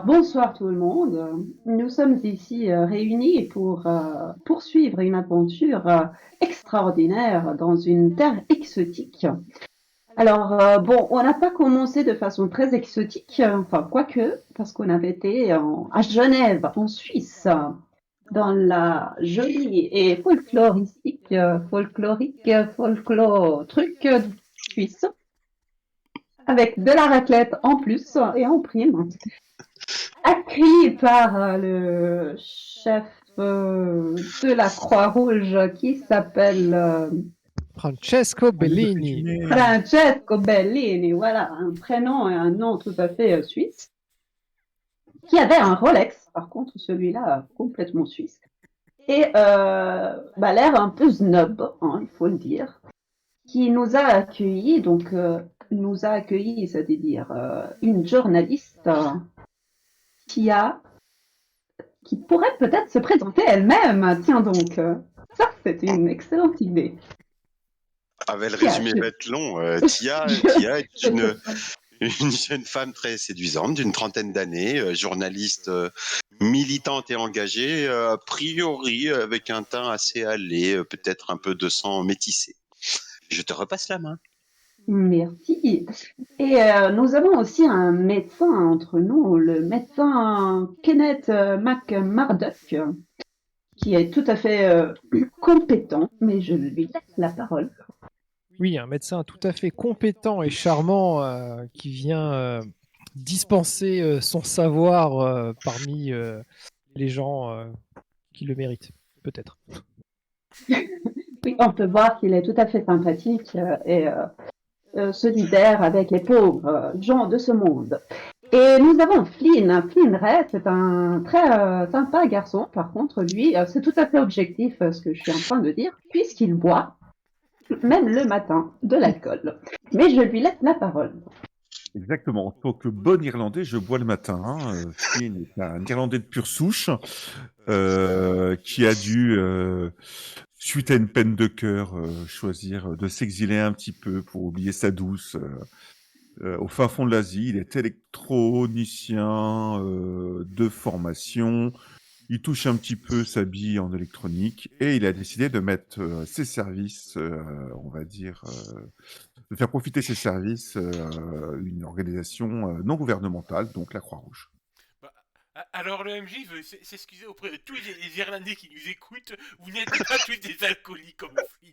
Bonsoir tout le monde. Nous sommes ici réunis pour poursuivre une aventure extraordinaire dans une terre exotique. Alors, bon, on n'a pas commencé de façon très exotique, enfin, quoique, parce qu'on avait été à Genève, en Suisse, dans la jolie et folklore truc suisse, avec de la raclette en plus et en prime. Accueilli par le chef de la Croix-Rouge qui s'appelle Francesco On est de Bellini. cuisiner. Francesco Bellini, voilà, un prénom et un nom tout à fait suisse, qui avait un Rolex, par contre celui-là complètement suisse, et l'air un peu snob, hein, il faut le dire, qui nous a accueillis, c'est-à-dire une journaliste qui a qui pourrait peut-être se présenter elle-même. Tiens donc, ça c'est une excellente idée. Ah ben, le Tia, résumé je- va être long. Tia est je- une jeune femme très séduisante, d'une trentaine d'années, journaliste militante et engagée, a priori avec un teint assez hâlé, peut-être un peu de sang métissé. Je te repasse la main. Merci. Et nous avons aussi un médecin entre nous, le médecin Kenneth McMurdoch, qui est tout à fait compétent, mais je lui laisse la parole. Oui, un médecin tout à fait compétent et charmant qui vient dispenser son savoir parmi les gens qui le méritent, peut-être. Oui, on peut voir qu'il est tout à fait sympathique et solidaire avec les pauvres gens de ce monde. Et nous avons Flynn Ray, c'est un très sympa garçon. Par contre, lui, c'est tout à fait objectif ce que je suis en train de dire, puisqu'il boit, même le matin, de l'alcool. Mais je lui laisse la parole. Exactement. En tant que bon Irlandais, je bois le matin. Flynn est un Irlandais de pure souche qui a dû, suite à une peine de cœur, choisir de s'exiler un petit peu pour oublier sa douce au fin fond de l'Asie. Il est électronicien de formation. Il touche un petit peu sa bille en électronique et il a décidé de mettre ses services, on va dire, de faire profiter ses services une organisation non gouvernementale, donc la Croix-Rouge. Alors le MJ veut s'excuser auprès de tous les Irlandais qui nous écoutent. Vous n'êtes pas tous des alcooliques comme Flint.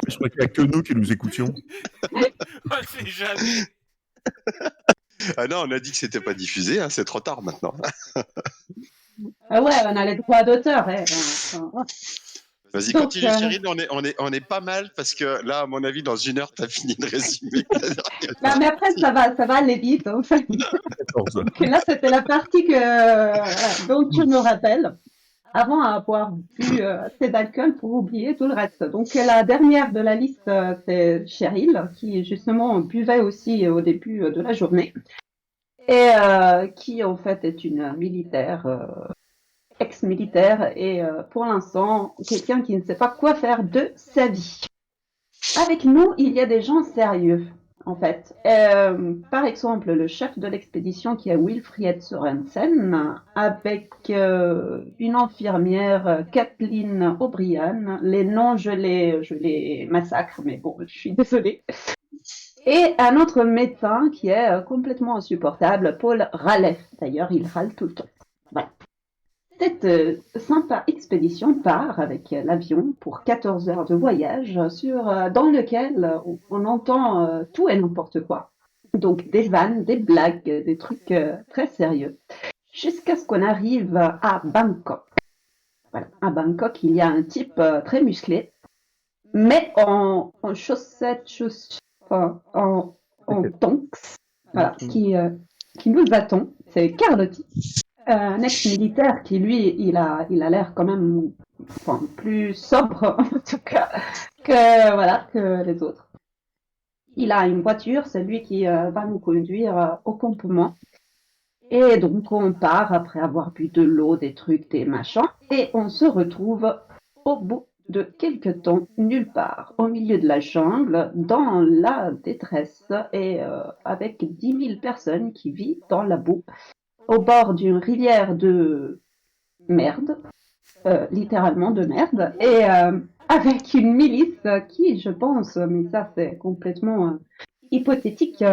Je crois qu'il n'y a que nous qui nous écoutions. On sait jamais. Ah non, on a dit que c'était pas diffusé, hein, c'est trop tard maintenant. Ah ouais, on a les droits d'auteur. Vas-y, Donc, continue, Cyril, on est pas mal parce que là, à mon avis, dans une heure, t'as fini de résumer. Bah, mais après, ça va aller vite. En fait. 14. Donc là, c'était la partie dont je me rappelle, avant avoir bu assez d'alcool pour oublier tout le reste. Donc la dernière de la liste, c'est Cheryl, qui justement buvait aussi au début de la journée, et qui en fait est une militaire, ex-militaire, et pour l'instant, quelqu'un qui ne sait pas quoi faire de sa vie. Avec nous, il y a des gens sérieux, en fait. Par exemple, le chef de l'expédition qui est Wilfried Sorensen, avec une infirmière, Kathleen O'Brien. Les noms, je les massacre, mais bon, je suis désolée. Et un autre médecin qui est complètement insupportable, Paul Raleigh. D'ailleurs, il râle tout le temps. Voilà. Cette sympa expédition part avec l'avion pour 14 heures de voyage dans lequel on entend tout et n'importe quoi. Donc des vannes, des blagues, des trucs très sérieux. Jusqu'à ce qu'on arrive à Bangkok. Voilà. À Bangkok, il y a un type très musclé, mais en chaussettes, en tonks, voilà, qui nous attend. C'est Carlotti. Un ex-militaire qui, lui, il a l'air quand même plus sobre, en tout cas, que les autres. Il a une voiture, c'est lui qui va nous conduire au campement. Et donc, on part après avoir bu de l'eau, des trucs, des machins, et on se retrouve au bout de quelques temps, nulle part, au milieu de la jungle, dans la détresse, et avec 10 000 personnes qui vivent dans la boue. au bord d'une rivière de merde, littéralement de merde, et avec une milice qui, je pense, mais ça c'est complètement hypothétique,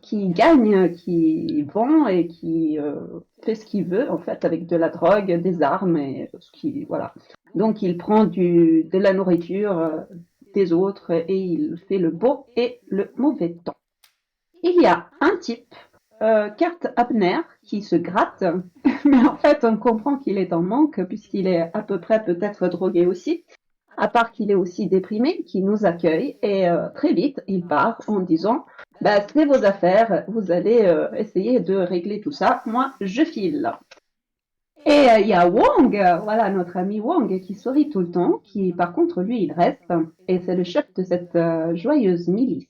qui gagne, qui vend et qui fait ce qu'il veut en fait avec de la drogue, des armes et ce qui voilà. Donc il prend de la nourriture des autres et il fait le beau et le mauvais temps. Il y a un type, Kurt Abner, qui se gratte, mais en fait on comprend qu'il est en manque puisqu'il est à peu près peut-être drogué aussi, à part qu'il est aussi déprimé, qui nous accueille et très vite il part en disant bah, c'est vos affaires, vous allez essayer de régler tout ça, moi je file. Et il y a Wong, voilà notre ami Wong qui sourit tout le temps, qui par contre lui il reste et c'est le chef de cette joyeuse milice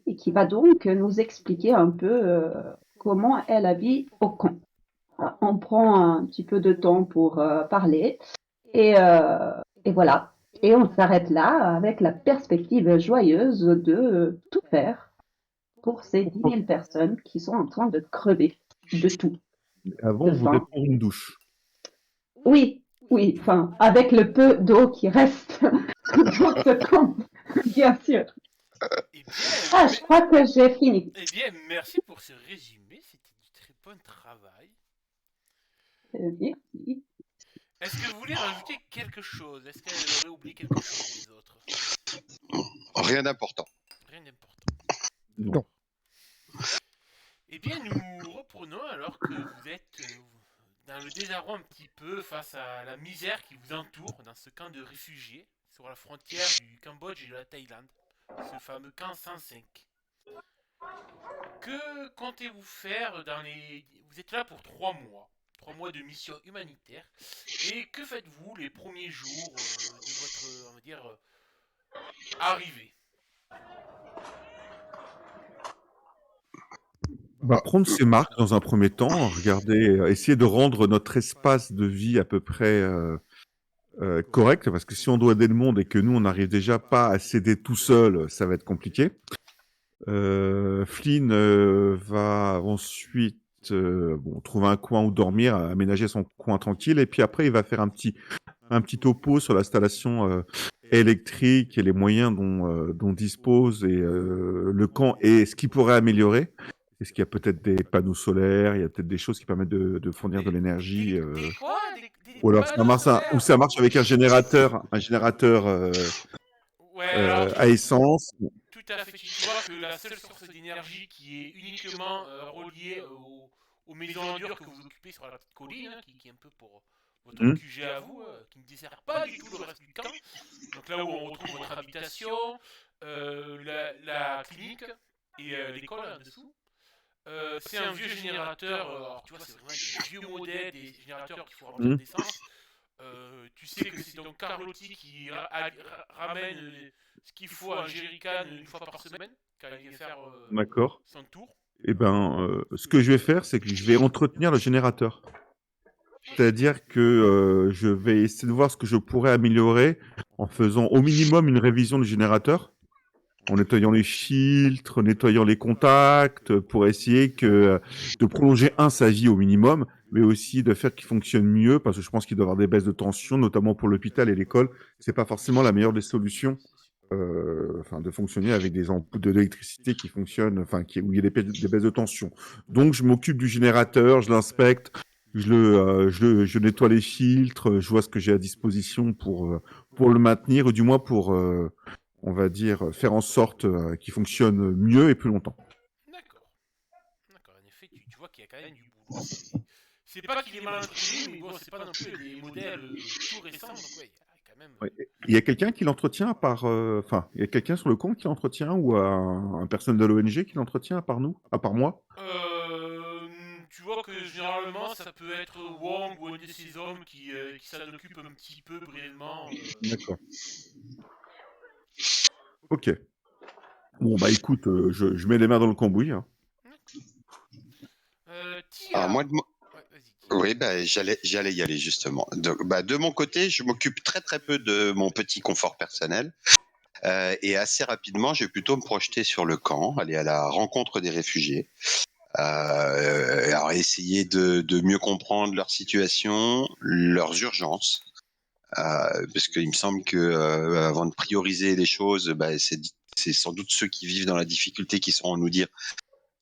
et qui va donc nous expliquer un peu comment est la vie au camp. On prend un petit peu de temps pour parler et voilà. Et on s'arrête là avec la perspective joyeuse de tout faire pour ces 10 000 personnes qui sont en train de crever de tout, Avant, de on voudrait faim. prendre une douche. Oui, oui, enfin, avec le peu d'eau qui reste dans ce camp, bien sûr. Eh bien, Ah, je crois que j'ai fini. eh bien, merci pour ce résumé, c'était du très bon travail. Merci. Est-ce que vous voulez rajouter quelque chose? Est-ce qu'elle aurait oublié quelque chose, les autres? Rien d'important. Rien d'important. Non. Eh bien, nous reprenons alors que vous êtes dans le désarroi un petit peu face à la misère qui vous entoure dans ce camp de réfugiés sur la frontière du Cambodge et de la Thaïlande, ce fameux camp 105. Que comptez-vous faire dans les... Vous êtes là pour 3 mois. 3 mois de mission humanitaire. Et que faites-vous les premiers jours de votre, on va dire, arrivée? On va prendre ses marques dans un premier temps, regarder, essayer de rendre notre espace de vie à peu près correct, parce que si on doit aider le monde et que nous on n'arrive déjà pas à s'aider tout seul, ça va être compliqué. Flynn va ensuite trouver un coin où dormir, aménager son coin tranquille, et puis après il va faire un petit topo sur l'installation électrique et les moyens dont dispose et le camp et ce qu'il pourrait améliorer. Est-ce qu'il y a peut-être des panneaux solaires, il y a peut-être des choses qui permettent de fournir de l'énergie, Des quoi? ou alors ça marche avec un générateur Ouais, alors, à essence. tout à fait. Tu vois que la seule source d'énergie qui est uniquement reliée aux maisons en dur que vous occupez sur la petite colline, hein, qui est un peu pour votre Hmm. QG à vous, qui ne dessert pas du tout le reste du camp. Donc là où on retrouve votre habitation, la clinique et l'école en dessous. C'est un vieux générateur, alors tu vois, c'est vraiment des vieux modèles, des générateurs qu'il faut remplir Hmm. d'essence. Tu sais que c'est donc Carlotti qui ramène ce qu'il faut à Jerrycan une fois par semaine, quand il vient faire D'accord. son tour. Eh ben, ce que je vais faire, c'est que je vais entretenir le générateur. C'est-à-dire que je vais essayer de voir ce que je pourrais améliorer en faisant au minimum une révision du générateur, en nettoyant les filtres, nettoyant les contacts, pour essayer de prolonger sa vie au minimum, mais aussi de faire qu'il fonctionne mieux, parce que je pense qu'il doit y avoir des baisses de tension, notamment pour l'hôpital et l'école. C'est pas forcément la meilleure des solutions, de fonctionner avec des ampoules d'électricité qui fonctionnent, où il y a des baisses de tension. Donc je m'occupe du générateur, je l'inspecte, je nettoie les filtres, je vois ce que j'ai à disposition pour le maintenir, ou du moins pour on va dire, faire en sorte qu'il fonctionne mieux et plus longtemps. D'accord. D'accord, en effet, tu vois qu'il y a quand même du boulot. C'est pas qu'il est mal entretenu, mais bon, c'est pas non plus des modèles tout récents, donc ouais, il y a quand même. Ouais. Il y a quelqu'un qui l'entretient à part... il y a quelqu'un sur le compte qui l'entretient ou un personne de l'ONG qui l'entretient à part nous, à part moi? Tu vois que généralement ça peut être Wong ou un de ces hommes qui s'en occupe un petit peu brièvement. D'accord. Ok. Bon, bah écoute, je mets les mains dans le cambouis. Hein. Tia. Alors moi, Ouais, vas-y. oui, bah, j'allais y aller justement. De mon côté, je m'occupe très très peu de mon petit confort personnel. Et assez rapidement, je vais plutôt me projeter sur le camp, aller à la rencontre des réfugiés. Alors essayer de mieux comprendre leur situation, leurs urgences, parce qu'il me semble que avant de prioriser les choses, c'est sans doute ceux qui vivent dans la difficulté qui sauront nous dire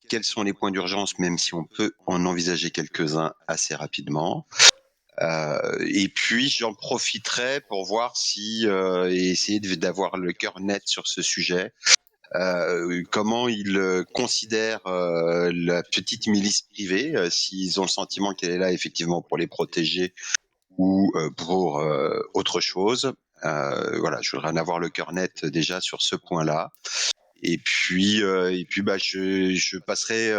quels sont les points d'urgence, même si on peut en envisager quelques-uns assez rapidement. Et puis j'en profiterai pour voir si et essayer d'avoir le cœur net sur ce sujet. Comment ils considèrent la petite milice privée, s'ils ont le sentiment qu'elle est là effectivement pour les protéger ou pour autre chose. Voilà, je voudrais en avoir le cœur net déjà sur ce point-là. Et puis, je passerai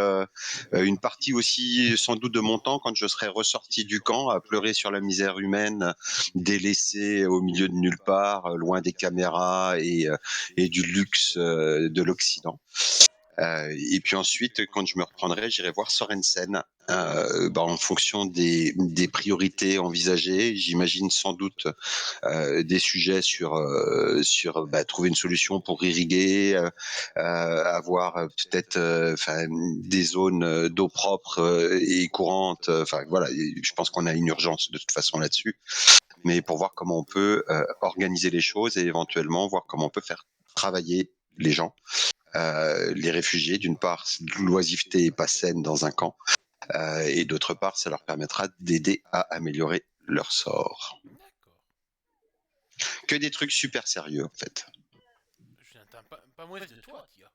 une partie aussi sans doute de mon temps quand je serai ressorti du camp à pleurer sur la misère humaine, délaissée au milieu de nulle part, loin des caméras et du luxe de l'Occident. Et puis ensuite, quand je me reprendrai, j'irai voir Sorensen. En fonction des priorités envisagées, j'imagine sans doute des sujets sur trouver une solution pour irriguer, avoir peut-être des zones d'eau propre et courante. Enfin voilà, je pense qu'on a une urgence de toute façon là-dessus. Mais pour voir comment on peut organiser les choses et éventuellement voir comment on peut faire travailler les gens. Les réfugiés, d'une part, l'oisiveté est pas saine dans un camp, et d'autre part, ça leur permettra d'aider à améliorer leur sort. D'accord. Que des trucs super sérieux, en fait. Je n'entends pas moins de toi, Tia.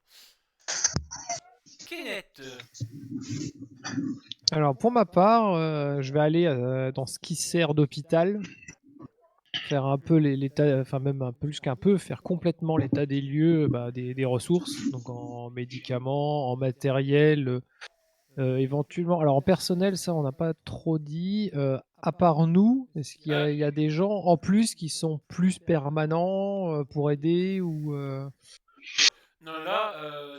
Kenneth, Alors pour ma part, je vais aller dans ce qui sert d'hôpital, faire un peu l'état, enfin même un peu plus qu'un peu, faire complètement l'état des lieux, des ressources, donc en médicaments, en matériel, éventuellement. Alors en personnel, ça on n'a pas trop dit. À part nous, est-ce qu'il y a des gens en plus qui sont plus permanents pour aider ou non là,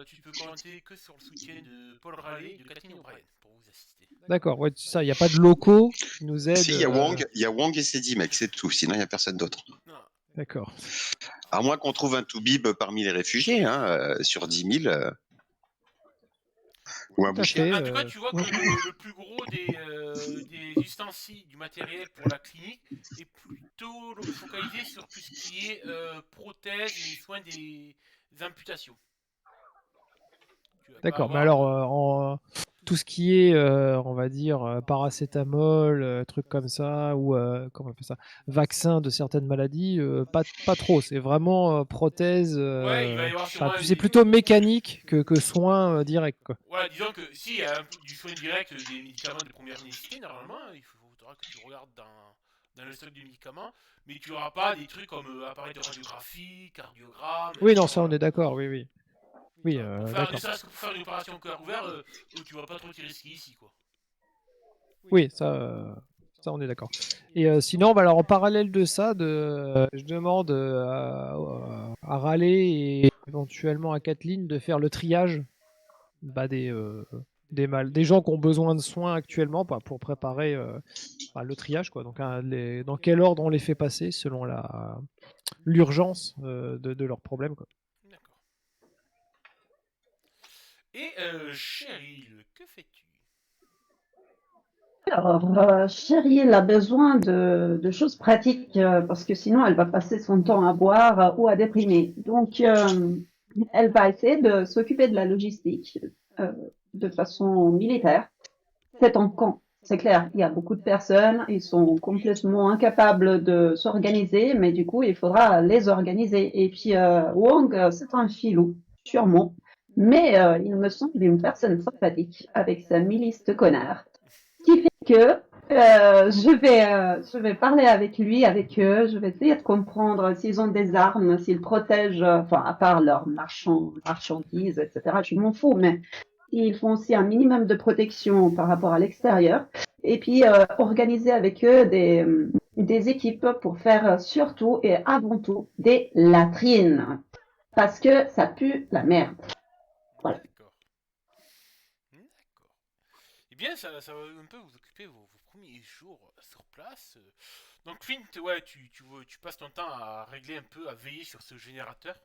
tu peux compter que sur le soutien de Paul Raleigh et de Catherine O'Brien pour vous assister. D'accord, ouais, c'est ça. Il n'y a pas de locaux qui nous aident. Si, il y a Wong et Sedi, mec, c'est tout. Sinon, il n'y a personne d'autre. Non. D'accord. À moins qu'on trouve un Toubib parmi les réfugiés, sur 10 000. Ou un Tout à boucher. fait. En tout cas, tu vois que le plus gros des ustensiles, du matériel pour la clinique est plutôt focalisé sur tout ce qui est prothèses et soins des amputations. Tu vas pas D'accord, mais avoir, alors tout ce qui est, on va dire, paracétamol, trucs comme ça, ou comment on appelle ça, vaccin de certaines maladies, pas trop. C'est vraiment prothèse. Ouais, il va y avoir sûrement C'est plutôt mécanique que soins directs, quoi. Ouais, disons que s'il y a du soin direct des médicaments de première nécessité, normalement, il faudra que tu regardes dans le stock de médicaments, mais tu n'auras pas des trucs comme appareil de radiographie, cardiogramme, Oui, ce non, ça genre on est d'accord, oui, oui. Oui, pour faire, ne d'accord. serait-ce que pour faire une opération cœur ouvert, tu vas pas trop t'y risquer ici, quoi. Oui, ça on est d'accord. Et sinon, alors en parallèle de ça, je demande à Raleigh et éventuellement à Kathleen de faire le triage des gens qui ont besoin de soins actuellement pour préparer le triage, quoi. Donc, dans quel ordre on les fait passer selon l'urgence de leurs problèmes, quoi. D'accord. Et Cheryl, que fais-tu? Alors, Cheryl a besoin de choses pratiques parce que sinon elle va passer son temps à boire ou à déprimer. Donc, elle va essayer de s'occuper de la logistique euh, de façon militaire. C'est en camp, c'est clair. Il y a beaucoup de personnes, ils sont complètement incapables de s'organiser, mais du coup, il faudra les organiser. Et puis, Wong, c'est un filou, sûrement. Mais il me semble une personne sympathique avec sa milice de connards. Ce qui fait que je vais parler avec lui, avec eux, je vais essayer de comprendre s'ils ont des armes, s'ils protègent, enfin, à part leurs marchandises, etc. Je m'en fous, mais ils font aussi un minimum de protection par rapport à l'extérieur. Et puis, organiser avec eux des équipes pour faire surtout et avant tout des latrines. Parce que ça pue la merde. Voilà. D'accord. D'accord. Eh bien, ça va un peu vous occuper vos premiers jours sur place. Donc, Flint, ouais, tu passes ton temps à régler un peu, à veiller sur ce générateur.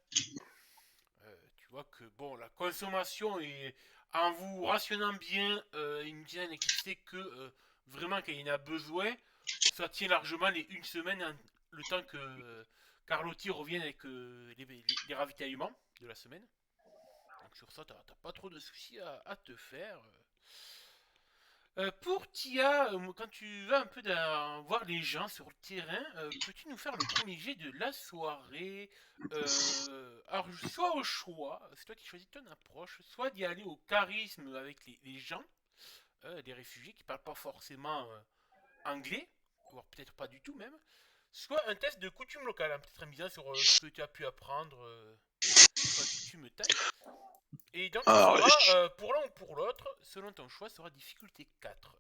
vois que bon, la consommation est en vous rationnant bien une dizaine d'électricité que vraiment quand il en a besoin, ça tient largement les une semaine le temps que Carlotti revienne avec les ravitaillements de la semaine. Donc sur ça, t'as pas trop de soucis à te faire. Pour Tia, quand tu vas un peu voir les gens sur le terrain, peux-tu nous faire le premier jet de la soirée alors, soit au choix, c'est toi qui choisis ton approche, soit d'y aller au charisme avec les gens, les réfugiés qui parlent pas forcément anglais, voire peut-être pas du tout même, soit un test de coutume locale, hein, peut-être un misant sur ce que tu as pu apprendre sur la coutume thaï. Et donc, il Alors, sera, pour l'un ou pour l'autre, selon ton choix, sera difficulté 4.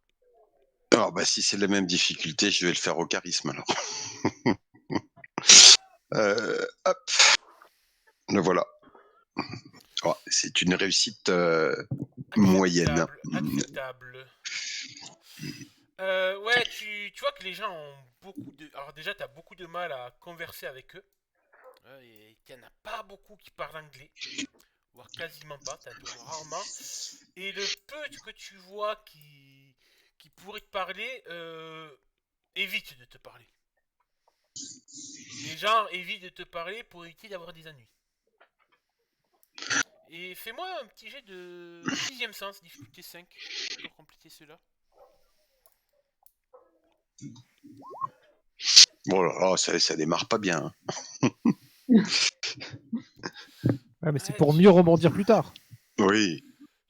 alors, bah, si c'est la même difficulté, je vais le faire au charisme alors. Hop, le voilà. Oh, c'est une réussite moyenne. Acceptable. Ouais, tu vois que les gens ont beaucoup de... Alors déjà, tu as beaucoup de mal à converser avec eux. Il n'y en a pas beaucoup qui parlent anglais. Voire quasiment pas, tu en rarement. Et le peu que tu vois qui pourrait te parler, évite de te parler. Les gens évitent de te parler pour éviter d'avoir des ennuis. Et fais-moi un petit jet de 6ème sens, difficulté 5, pour compléter cela. Bon, alors, ça démarre pas bien. Hein. Ouais, mais c'est pour mieux rebondir plus tard. Oui.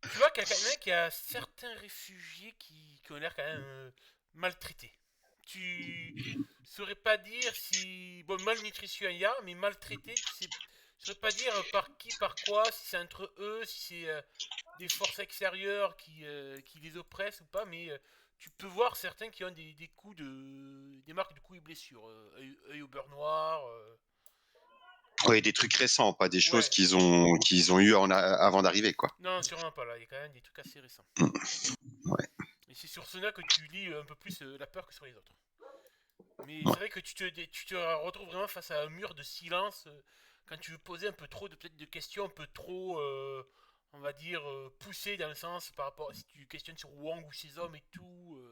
Tu vois qu'il y a certains réfugiés qui ont l'air quand même maltraités. Tu saurais pas dire si... Bon, malnutrition il y a, mais maltraités, tu saurais pas dire par qui, par quoi, si c'est entre eux, si c'est des forces extérieures qui les oppressent ou pas, mais tu peux voir certains qui ont des coups des marques de coups et blessures. Œil au beurre noir... Oui, des trucs récents, pas des choses Ouais. qu'ils ont eu avant d'arriver, quoi. Non, sûrement pas là, il y a quand même des trucs assez récents. Ouais. Et c'est sur cela que tu lis un peu plus la peur que sur les autres. Mais c'est vrai que tu te retrouves vraiment face à un mur de silence quand tu veux poser un peu trop peut-être de questions un peu trop, on va dire, poussées dans le sens par rapport à si tu questionnes sur Wang ou ses hommes et tout.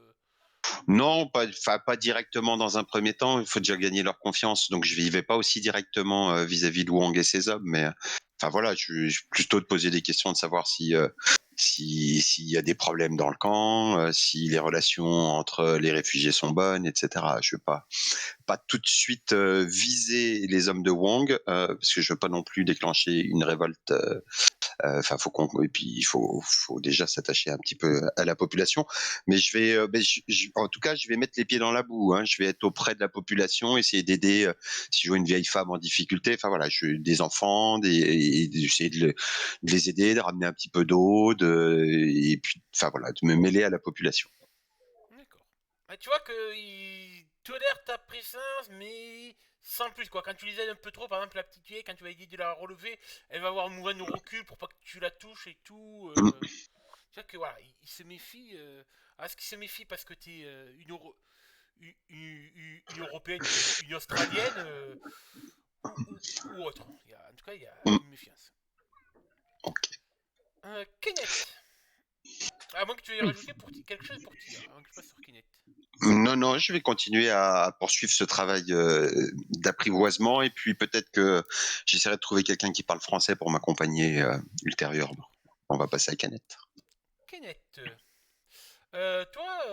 Non, pas directement dans un premier temps. Il faut déjà gagner leur confiance. Donc, je n'y vais pas aussi directement vis-à-vis de Wang et ses hommes. Mais, enfin, voilà, je suis plutôt de poser des questions, de savoir s'il y a des problèmes dans le camp, si les relations entre les réfugiés sont bonnes, etc. Je veux pas tout de suite viser les hommes de Wang, parce que je veux pas non plus déclencher une révolte. Enfin, et puis il faut déjà s'attacher un petit peu à la population. Mais je vais, en tout cas, je vais mettre les pieds dans la boue. Hein. Je vais être auprès de la population, essayer d'aider. Si je vois une vieille femme en difficulté, enfin voilà, des enfants, et d'essayer de les aider, de ramener un petit peu d'eau, et puis, enfin voilà, de me mêler à la population. D'accord. Bah, tu vois qu'ils tolèrent ta présence, mais sans plus quoi. Quand tu les aides un peu trop, par exemple la petite vieille, quand tu vas aider de la relever, elle va avoir un mouvement de recul pour pas que tu la touches et tout. Tu vois que voilà, il se méfie. Est-ce qu'il se méfie parce que t'es une européenne, une australienne ou autre. En tout cas, il y a une méfiance. Ok. Kenneth. À moins que tu aies rajouté quelque chose pour Tia, avant que je passe sur Kenneth. Non, je vais continuer à poursuivre ce travail d'apprivoisement et puis peut-être que j'essaierai de trouver quelqu'un qui parle français pour m'accompagner ultérieurement. On va passer à Canette. Kenneth, toi,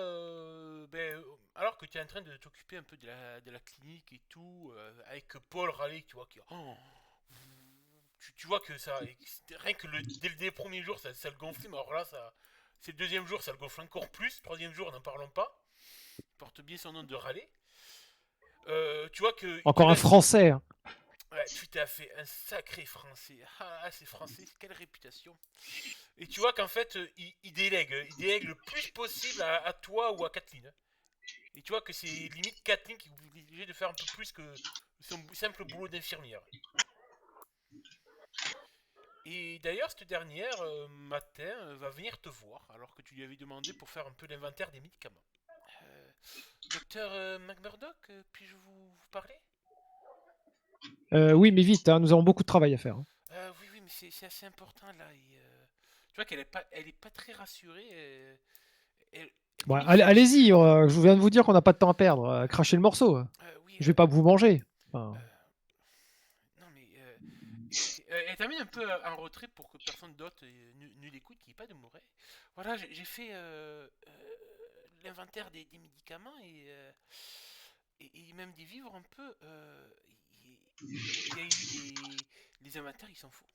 alors que tu es en train de t'occuper un peu de la clinique et tout, avec Paul Raleigh, tu vois, tu vois que ça, rien que dès le premier jour, ça le gonfle, mais alors là, c'est le deuxième jour, ça le gonfle encore plus, troisième jour, n'en parlons pas. Il porte bien son nom de Raleigh. Tu vois que... Encore un français. Hein. Ouais, tout à fait, un sacré français. Ah, c'est français, quelle réputation. Et tu vois qu'en fait, il délègue le plus possible à toi ou à Kathleen. Et tu vois que c'est limite Kathleen qui est obligée de faire un peu plus que son simple boulot d'infirmière. Et d'ailleurs, cette dernière, matin, va venir te voir, alors que tu lui avais demandé pour faire un peu l'inventaire des médicaments. Docteur McMurdoch, puis-je vous parler Oui, mais vite, hein, nous avons beaucoup de travail à faire. Hein. Oui, mais c'est assez important là. Tu vois elle est pas très rassurée. Bon, Limite, je- allez-y, je viens de vous dire qu'on n'a pas de temps à perdre. Crachez le morceau. oui, Je vais pas vous manger. Enfin, non mais écoutez, elle termine un peu en retrait pour que personne d'autre ne l'écoute, qu'il n'y ait pas de mauvais. Voilà, j'ai fait l'inventaire des médicaments et même des vivres un peu. Il y a eu les inventaires, ils s'en foutent.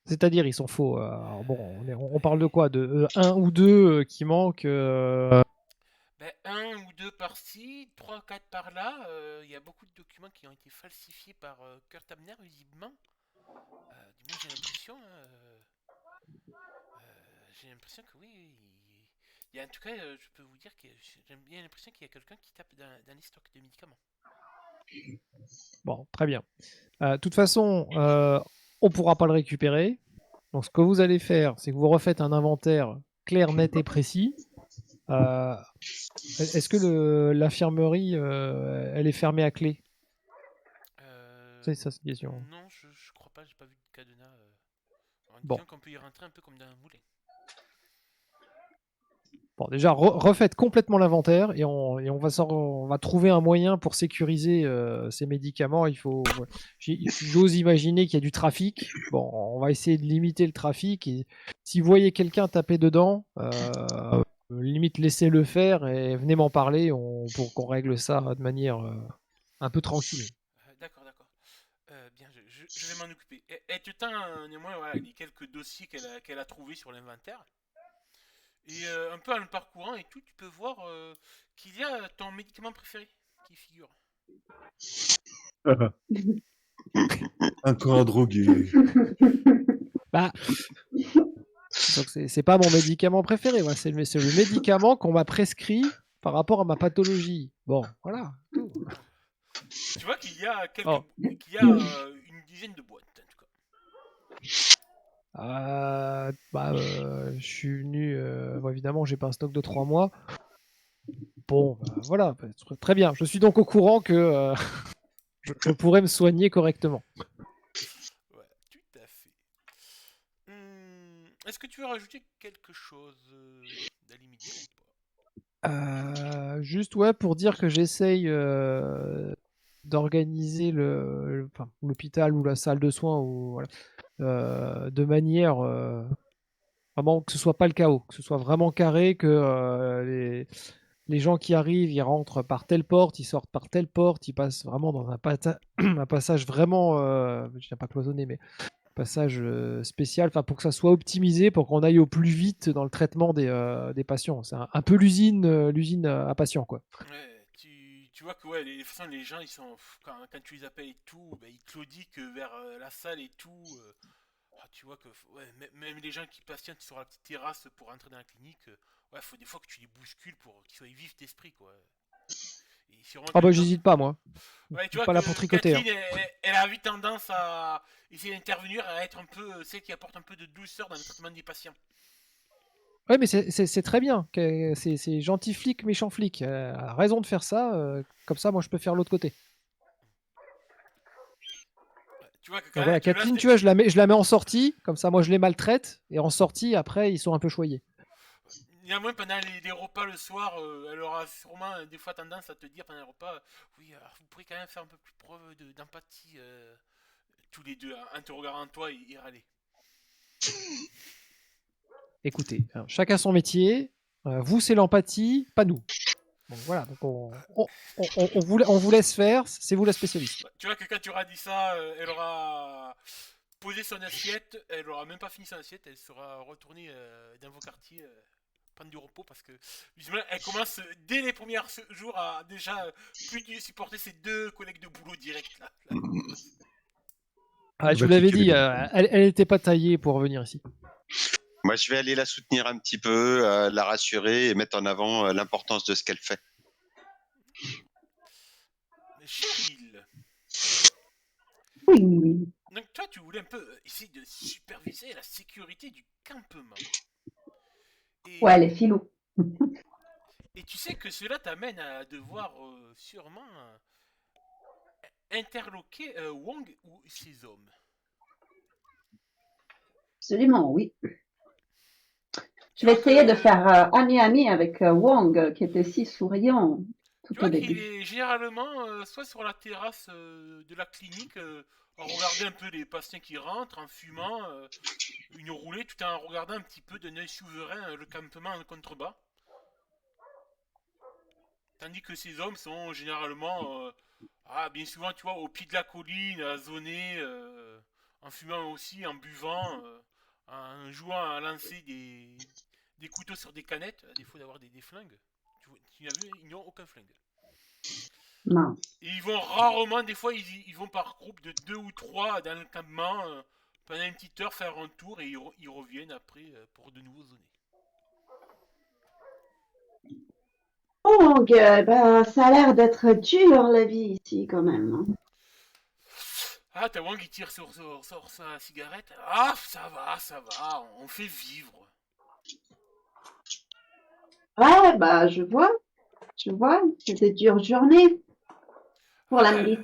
c'est-à-dire, ils sont faux. Alors bon, on parle de quoi? De un ou deux qui manquent. Ben, un ou deux par-ci, trois, quatre par-là. Il y a beaucoup de documents qui ont été falsifiés par Kurt Abner, visiblement. Du moins, j'ai l'impression. J'ai l'impression que oui. Il y a, en tout cas, je peux vous dire que j'ai bien l'impression qu'il y a quelqu'un qui tape dans les stocks de médicaments. Bon, très bien. De toute façon, on ne pourra pas le récupérer. Donc, ce que vous allez faire, c'est que vous refaites un inventaire clair, net et précis. Est-ce que l'infirmerie, elle est fermée à clé? C'est ça, cette question. Non, je crois pas, j'ai pas vu de cadenas. Bon. Disons qu'on peut y rentrer un peu comme dans un moulin. Bon, déjà, refaites complètement l'inventaire et on va trouver un moyen pour sécuriser ces médicaments. J'ose imaginer qu'il y a du trafic. Bon, on va essayer de limiter le trafic. Et si vous voyez quelqu'un taper dedans, limite laissez-le faire et venez m'en parler pour qu'on règle ça de manière un peu tranquille. D'accord. Bien, je vais m'en occuper. Et tu t'en néanmoins voilà, les quelques dossiers qu'elle a trouvés sur l'inventaire. Et un peu en le parcourant et tout, tu peux voir qu'il y a ton médicament préféré qui figure. Encore un drogué. Bah, donc c'est pas mon médicament préféré. Ouais, c'est le médicament qu'on m'a prescrit par rapport à ma pathologie. Bon, voilà. Tout. Tu vois qu'il y a Oh. une dizaine de boîtes en tout cas. Je suis venu. Bon, évidemment, j'ai pas un stock de 3 mois. Bon, voilà, très bien. Je suis donc au courant que je pourrais me soigner correctement. Ouais, tout à fait. Est-ce que tu veux rajouter quelque chose d'Ali me dire ou pas? Juste, ouais, pour dire que j'essaye d'organiser l'hôpital ou la salle de soins ou, voilà, de manière vraiment que ce soit pas le chaos, que ce soit vraiment carré, que les gens qui arrivent, ils rentrent par telle porte, ils sortent par telle porte, ils passent vraiment dans un passage vraiment, je dirais pas cloisonné, mais passage spécial, enfin pour que ça soit optimisé, pour qu'on aille au plus vite dans le traitement des patients. C'est un peu l'usine à patients, quoi. Ouais, tu vois que ouais, de toute façon, les gens, ils sont quand tu les appelles et tout, ben, ils claudiquent vers la salle et tout. Tu vois que ouais, même les gens qui patientent sur la petite terrasse pour entrer dans la clinique, ouais, faut des fois que tu les bouscules pour qu'ils soient vifs d'esprit, quoi. Et sûrement Ah que bah j'hésite pas, moi. ouais, tu Je suis vois pas là que pour tricoter. Catherine, elle a vite tendance à essayer d'intervenir, à être un peu celle qui apporte un peu de douceur dans le traitement des patients. Ouais, mais c'est très bien. C'est gentil flic, méchant flic. Elle a raison de faire ça. Comme ça, moi, je peux faire l'autre côté. Ouais, tu vois que Donc quand voilà, tu Catherine, tu vois, je la mets en sortie. Comme ça, moi, je les maltraite. Et en sortie, après, ils sont un peu choyés. néanmoins, pendant les repas le soir, elle aura sûrement des fois tendance à te dire pendant les repas, oui, alors vous pourrez quand même faire un peu plus preuve d'empathie tous les deux, hein, en te regardant toi et râler. Écoutez, alors, chacun son métier. Vous, c'est l'empathie, pas nous. Bon, voilà, donc on vous laisse faire. C'est vous la spécialiste. Ouais, tu vois que quand tu auras dit ça, elle aura posé son assiette, elle aura même pas fini son assiette, elle sera retournée dans vos quartiers prendre du repos parce que visiblement elle commence dès les premiers jours à déjà plus supporter ses deux collègues de boulot direct là. Ah, je Bah, vous l'avais cliquez les dit, bons. elle n'était pas taillée pour venir ici. Moi, je vais aller la soutenir un petit peu, la rassurer et mettre en avant l'importance de ce qu'elle fait. Mais Cheryl, Oui. donc toi tu voulais un peu essayer de superviser la sécurité du campement. Ouais, Et, les filous. et tu sais que cela t'amène à devoir sûrement interloquer Wang ou ses hommes. Absolument, oui. Tu Je vais vois essayer de que, faire ami-ami avec Wang, qui était si souriant tu tout au vois qu'il début. est généralement soit sur la terrasse de la clinique, à regarder un peu les patients qui rentrent en fumant une roulée, tout en regardant un petit peu d'un œil souverain le campement en contrebas. Tandis que ces hommes sont généralement, bien souvent, tu vois, au pied de la colline, à zoner, en fumant aussi, en buvant, en jouant à lancer des couteaux sur des canettes, à défaut d'avoir des flingues. Tu as vu, ils n'ont aucun flingue. Non. Et ils vont rarement, des fois, ils vont par groupe de deux ou trois dans le campement, pendant une petite heure, faire un tour, et ils reviennent après pour de nouveaux zoner. Wang, ben, ça a l'air d'être dur la vie ici quand même, hein. Ah, t'as Wang qui tire sur sa cigarette. Ah, ça va, on fait vivre. Ouais, bah je vois, c'est des dures journées pour la Ah, milice.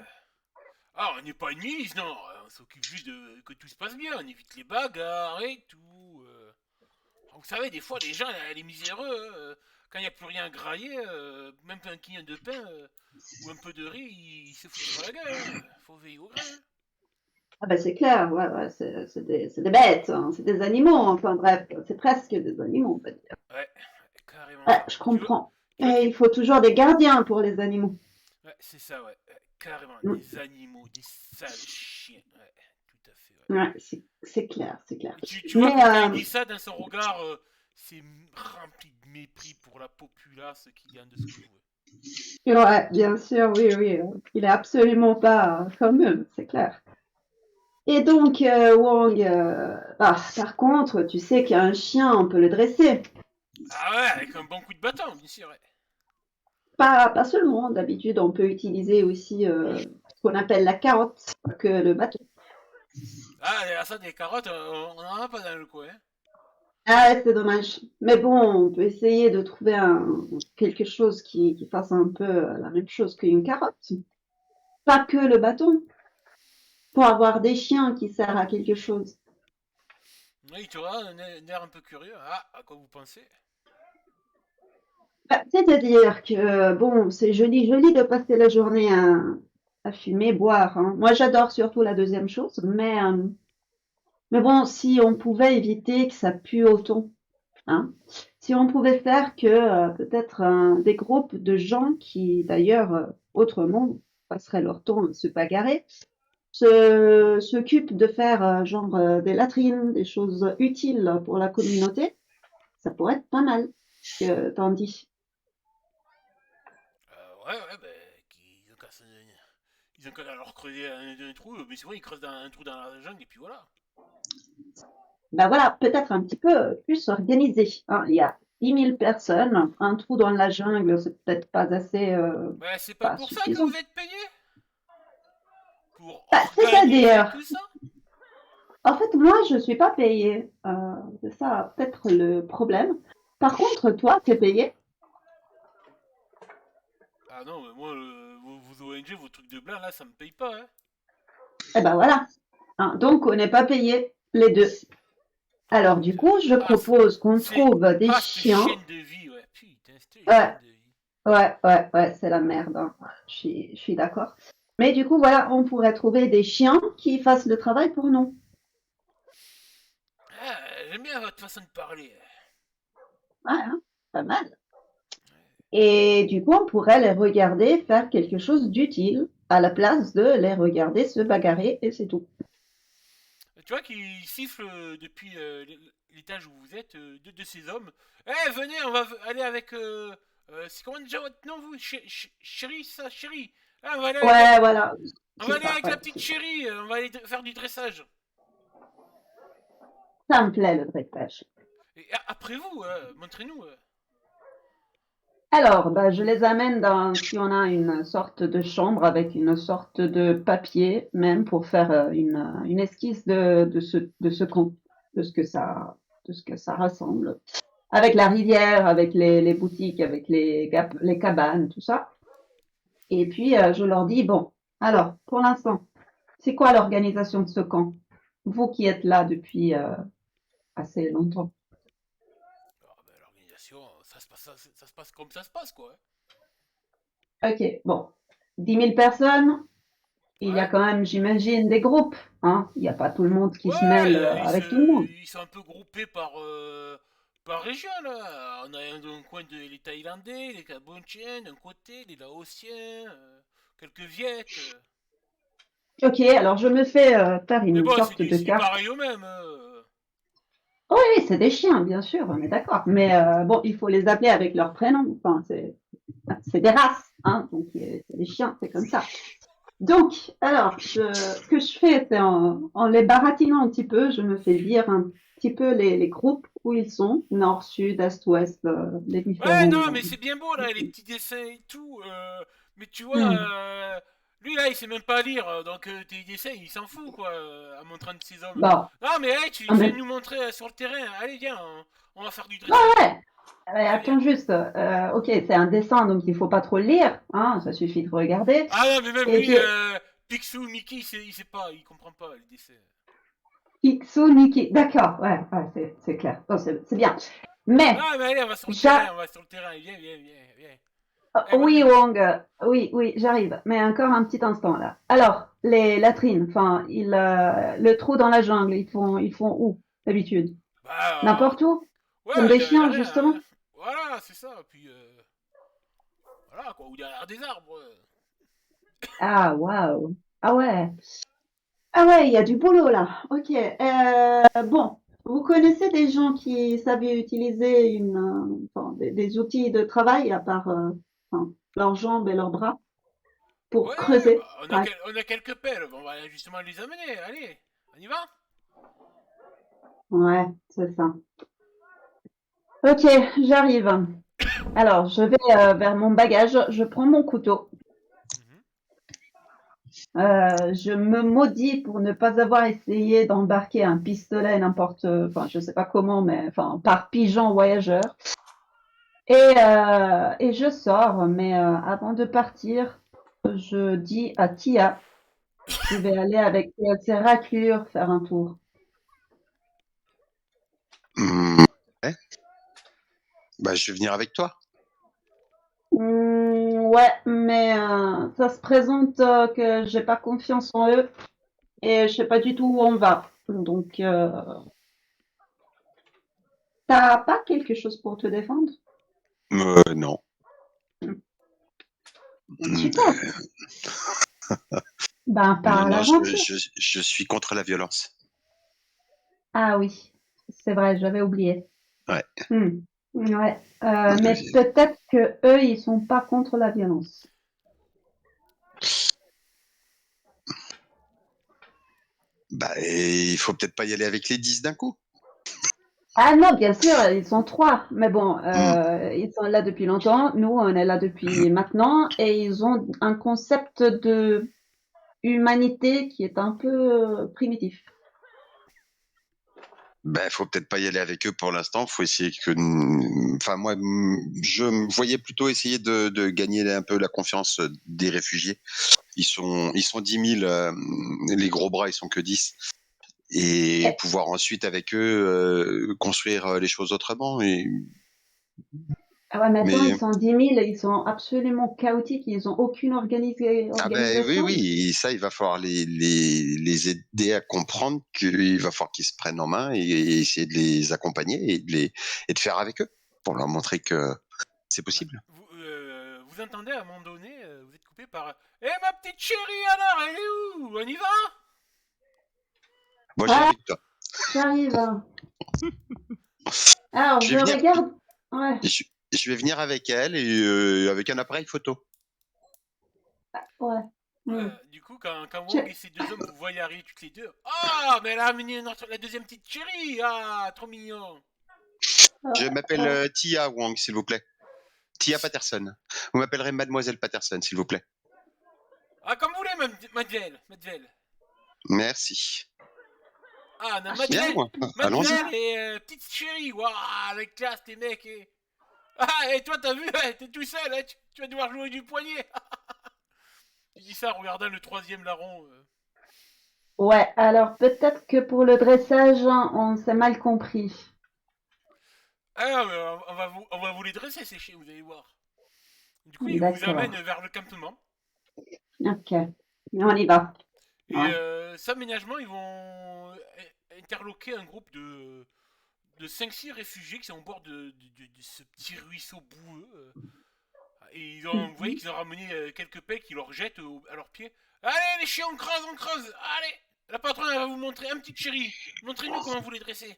on n'est pas une milice, non. On s'occupe juste de que tout se passe bien. On évite les bagarres et tout. Vous savez, des fois, les gens, les miséreux, quand il n'y a plus rien à grailler, même un quignon de pain ou un peu de riz, ils se foutent sur la gueule. Faut veiller au grain. Ah ben c'est clair, ouais, ouais, c'est des bêtes, hein, c'est des animaux, enfin bref, c'est presque des animaux, on peut dire. Ouais, carrément Ouais, ça. je Tu vois, comprends. tu vois Et qui. il faut toujours des gardiens pour les animaux. Ouais, c'est ça, ouais. Carrément, Mm. des animaux, des sales chiens. Ouais, tout à fait, ouais. Ouais, c'est clair, c'est clair. Et tu vois Mais que quand il dit ça, dans son regard, c'est rempli de mépris pour la populace qu'il y a en dessous de vous. ouais, bien sûr, oui, oui, il est absolument pas comme eux, c'est clair. Et donc, Wang, par contre, tu sais qu'un chien, on peut le dresser. Ah ouais, avec un bon coup de bâton, bien sûr, ouais. Pas seulement, d'habitude, on peut utiliser aussi ce qu'on appelle la carotte, pas que le bâton. Ah, ça, des carottes, on en a pas dans le coin. Hein. Ah ouais, c'est dommage. Mais bon, on peut essayer de trouver quelque chose qui fasse un peu la même chose qu'une carotte. Pas que le bâton. Pour avoir des chiens qui servent à quelque chose. Oui, tu vois, un air un peu curieux. Ah, à quoi vous pensez? Bah, c'est-à-dire que, bon, c'est joli, joli de passer la journée à fumer, boire, hein. Moi, j'adore surtout la deuxième chose, mais bon, si on pouvait éviter que ça pue autant, hein. Si on pouvait faire que peut-être des groupes de gens qui, d'ailleurs, autrement, passeraient leur temps à se bagarrer, s'occupent de faire genre des latrines, des choses utiles pour la communauté, ça pourrait être pas mal. Que t'en dis. Ouais, ben, ils ont qu'à leur creuser un trou, mais souvent ils creusent un trou dans la jungle et puis voilà. Ben voilà, peut-être un petit peu plus organisé, hein. Il y a 10 000 personnes, un trou dans la jungle, c'est peut-être pas assez, Ben, c'est pas pas pour ça que suffisant. vous êtes payé? Pour Bah, organiser c'est-à-dire, tout ça? en fait, moi, je suis pas payée. C'est ça peut-être le problème. Par contre, toi, t'es payé. Ah non, mais moi, vos ONG, vos trucs de blanc, là, ça me paye pas, hein. Eh ben voilà. Hein, donc, on n'est pas payé les deux. Alors, du coup, je Ah, propose qu'on trouve des cette chiens. chaîne de vie, ouais. Putain, cette Ouais, chaîne de vie. ouais, c'est la merde, hein. Je suis d'accord. Mais du coup, voilà, on pourrait trouver des chiens qui fassent le travail pour nous. Ah, j'aime bien votre façon de parler. Ouais, hein, pas mal. Et du coup, on pourrait les regarder faire quelque chose d'utile à la place de les regarder se bagarrer et c'est tout. Tu vois qu'il siffle depuis l'étage où vous êtes, deux de ces hommes. Eh, venez, on va aller avec. C'est comment déjà votre nom, vous? Chérie, ça, chérie. Ah, Ouais, voilà, on c'est va aller ça, avec la ouais. petite chérie, on va aller faire du dressage. Ça me plaît le dressage. Et après vous, montrez-nous. Alors, bah, je les amène dans, si on a une sorte de chambre avec une sorte de papier, même pour faire une esquisse de ce camp, de ce que de ce que ça rassemble. Avec la rivière, avec les boutiques, avec les cabanes, tout ça. Et puis, je leur dis, bon, alors, pour l'instant, c'est quoi l'organisation de ce camp? Vous qui êtes là depuis assez longtemps. L'organisation, ça se passe comme ça se passe, quoi. Ok, bon. 10 000 personnes, il y a Ouais. quand même, j'imagine, des groupes. Hein. Il n'y a pas tout le monde qui se mêle Ouais, avec tout le monde. ils sont un peu groupés par région, là. On a un coin les Thaïlandais, les Cambodgiens d'un côté, les Laotiens, quelques Viettes. Ok, alors je me fais faire Mais une bon, sorte de c'est du carte. pareil au même. Oui, oui, c'est des chiens, bien sûr, on est d'accord. Mais bon, il faut les appeler avec leur prénom. Enfin, c'est des races, hein. Donc, c'est des chiens, c'est comme ça. Donc, alors, ce que je fais, c'est en les baratinant un petit peu, je me fais lire un petit peu les groupes où ils sont, nord, sud, est, ouest, les Ouais, différents. non, mais c'est bien beau, là, les petits dessins et tout. Mais tu vois, Hmm. lui, là, il sait même pas lire. Donc, tes dessins, il s'en fout, quoi, à montrer un de ses hommes. Bon, Non, mais hey, tu en viens même nous montrer sur le terrain. Allez, viens, on va faire du ouais, dressage. ouais. Allez, viens. Attends juste, ok, c'est un dessin, donc il faut pas trop le lire, hein, ça suffit de regarder. Ah non, mais même Et lui, puis, Picsou, Mickey, il sait pas, il comprend pas les dessins. Picsou, Mickey, d'accord, ouais, ouais, c'est clair, bon, c'est bien. Mais, Non, mais allez, on va sur le j'a- terrain, on va sur le terrain. Viens, viens, viens, viens. Eh, bonne oui, nuit. Wong, oui, oui, j'arrive, mais encore un petit instant là. Alors, les latrines, enfin, le trou dans la jungle, ils font où, d'habitude? Bah, N'importe où? Comme ouais, des chiens, derrière, justement? voilà, c'est ça. Puis, voilà, quoi, ou derrière des arbres. Ah, waouh. Ah ouais. Ah ouais, il y a du boulot là. Ok. Bon, vous connaissez des gens qui savent utiliser enfin, des outils de travail à part enfin, leurs jambes et leurs bras pour Ouais, creuser? bah, Ouais. on a quelques pelles. On va justement les amener. Allez, on y va? Ouais, c'est ça. Ok, j'arrive. Alors, je vais vers mon bagage. Je prends mon couteau. Mhm. Je me maudis pour ne pas avoir essayé d'embarquer un pistolet n'importe, enfin, je sais pas comment, mais enfin, par pigeon voyageur. Et je sors, mais avant de partir, je dis à Tia, je vais aller avec ses raclures faire un tour. Hmm, ouais. Bah, je vais venir avec toi. Ouais, mais ça se présente que j'ai pas confiance en eux et je sais pas du tout où on va. Donc, t'as pas quelque chose pour te défendre? Non. Hmm, Super. Ben, par non, l'aventure. je suis contre la violence. Ah oui, c'est vrai, j'avais oublié. Ouais. Ouais, Le- mais peut-être que eux, ils sont pas contre la violence. Bah, et il faut peut-être pas y aller avec les 10 d'un coup. Ah non, bien sûr, ils sont trois, mais bon, Hmm. ils sont là depuis longtemps. Nous, on est là depuis maintenant, et ils ont un concept de humanité qui est un peu primitif. Ben, faut peut-être pas y aller avec eux pour l'instant. Faut essayer que, enfin moi, je me voyais plutôt essayer de gagner un peu la confiance des réfugiés. Ils sont 10 000. Les gros bras, ils sont que 10. Et Eh, pouvoir ensuite avec eux construire les choses autrement. ah ouais, mais attends, Mais ils sont 10 000, ils sont absolument chaotiques, ils ont aucune ah ben oui, organisation. oui, ça, il va falloir les aider à comprendre qu'il va falloir qu'ils se prennent en main et essayer de les accompagner et de faire avec eux pour leur montrer que c'est Ouais. possible. Vous entendez à un moment donné, vous êtes coupé par. Eh ma petite chérie alors, elle est où? On y va? Moi, j'ai Ouais, avec toi. j'arrive. Alors, Je je vais venir, regarde. Ouais, je, je vais venir avec elle et avec un appareil photo. ouais. Hmm. Du coup, quand Wong Je- et ses deux hommes vous voyez arriver toutes les deux. Ah, mais elle a amené la deuxième petite chérie! Ah, trop mignon! Je m'appelle ouais. Tia Wang, s'il vous plaît. Tia Patterson. Vous m'appellerez Mademoiselle Patterson, s'il vous plaît. Ah, comme vous voulez, Mademoiselle. Mademoiselle. Merci. Ah, non, Bien, Mademoiselle. moi. Allons-y. Mademoiselle et petite chérie. Waouh, avec classe, les mecs. Ah, et toi, t'as vu, t'es tout seul, hein, tu vas devoir jouer du poignet. Il dit ça en regardant le troisième larron. Ouais, alors peut-être que pour le dressage, on s'est mal compris. Ah, mais on va vous les dresser, ces chiens, vous allez voir. Du coup, ils vous D'accord. amènent vers le campement. Ok. On y va. Et Ouais. cet aménagement, ils vont interloquer un groupe de 5-6 réfugiés qui sont au bord de ce petit ruisseau boueux. Et vous voyez Mhm. qu'ils ont ramené quelques pelles qui leur jettent à leurs pieds. Allez, les chiens, on creuse, on creuse. Allez, la patronne elle va vous montrer un petit chéri. Montrez-nous comment vous les dressez.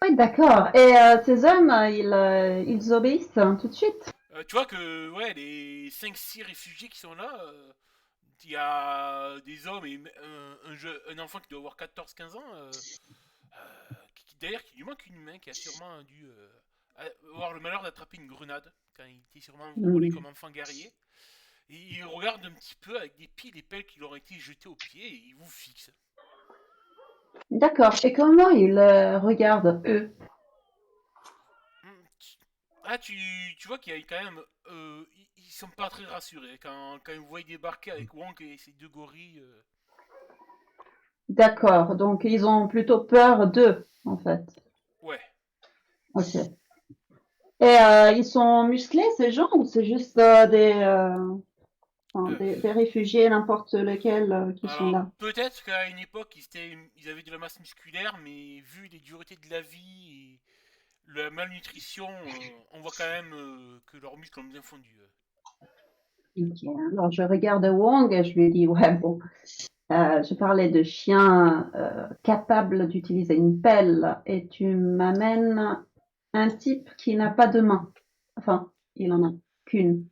Oui, d'accord. Et ces hommes, ils obéissent tout de suite. Tu vois que ouais, les 5-6 réfugiés qui sont là, il y a des hommes et un enfant qui doit avoir 14-15 ans, d'ailleurs qui lui manque une main, qui a sûrement dû avoir le malheur d'attraper une grenade quand il était sûrement enrôlé Hmm. comme enfant guerrier. Et il regarde un petit peu avec des pieds des pelles qui leur ont été jetés aux pieds et il vous fixe. D'accord. Et comment ils regardent, eux? Hmm, Ah, tu vois qu'il y a quand même. Ils sont pas très rassurés quand ils vous voient débarquer avec Wonk et ses deux gorilles. D'accord. Donc, ils ont plutôt peur d'eux, en fait. Ouais. Ok. Et ils sont musclés, ces gens, ou c'est juste enfin, Euh, des réfugiés, n'importe lesquels, qui sont alors, là? peut-être qu'à une époque, ils avaient de la masse musculaire, mais vu les duretés de la vie et la malnutrition, on voit quand même que leurs muscles ont bien fondu. Ok. Alors, je regarde Wong et je lui dis, ouais, bon, je parlais de chiens capables d'utiliser une pelle et tu m'amènes un type qui n'a pas de main. Enfin, il en a qu'une.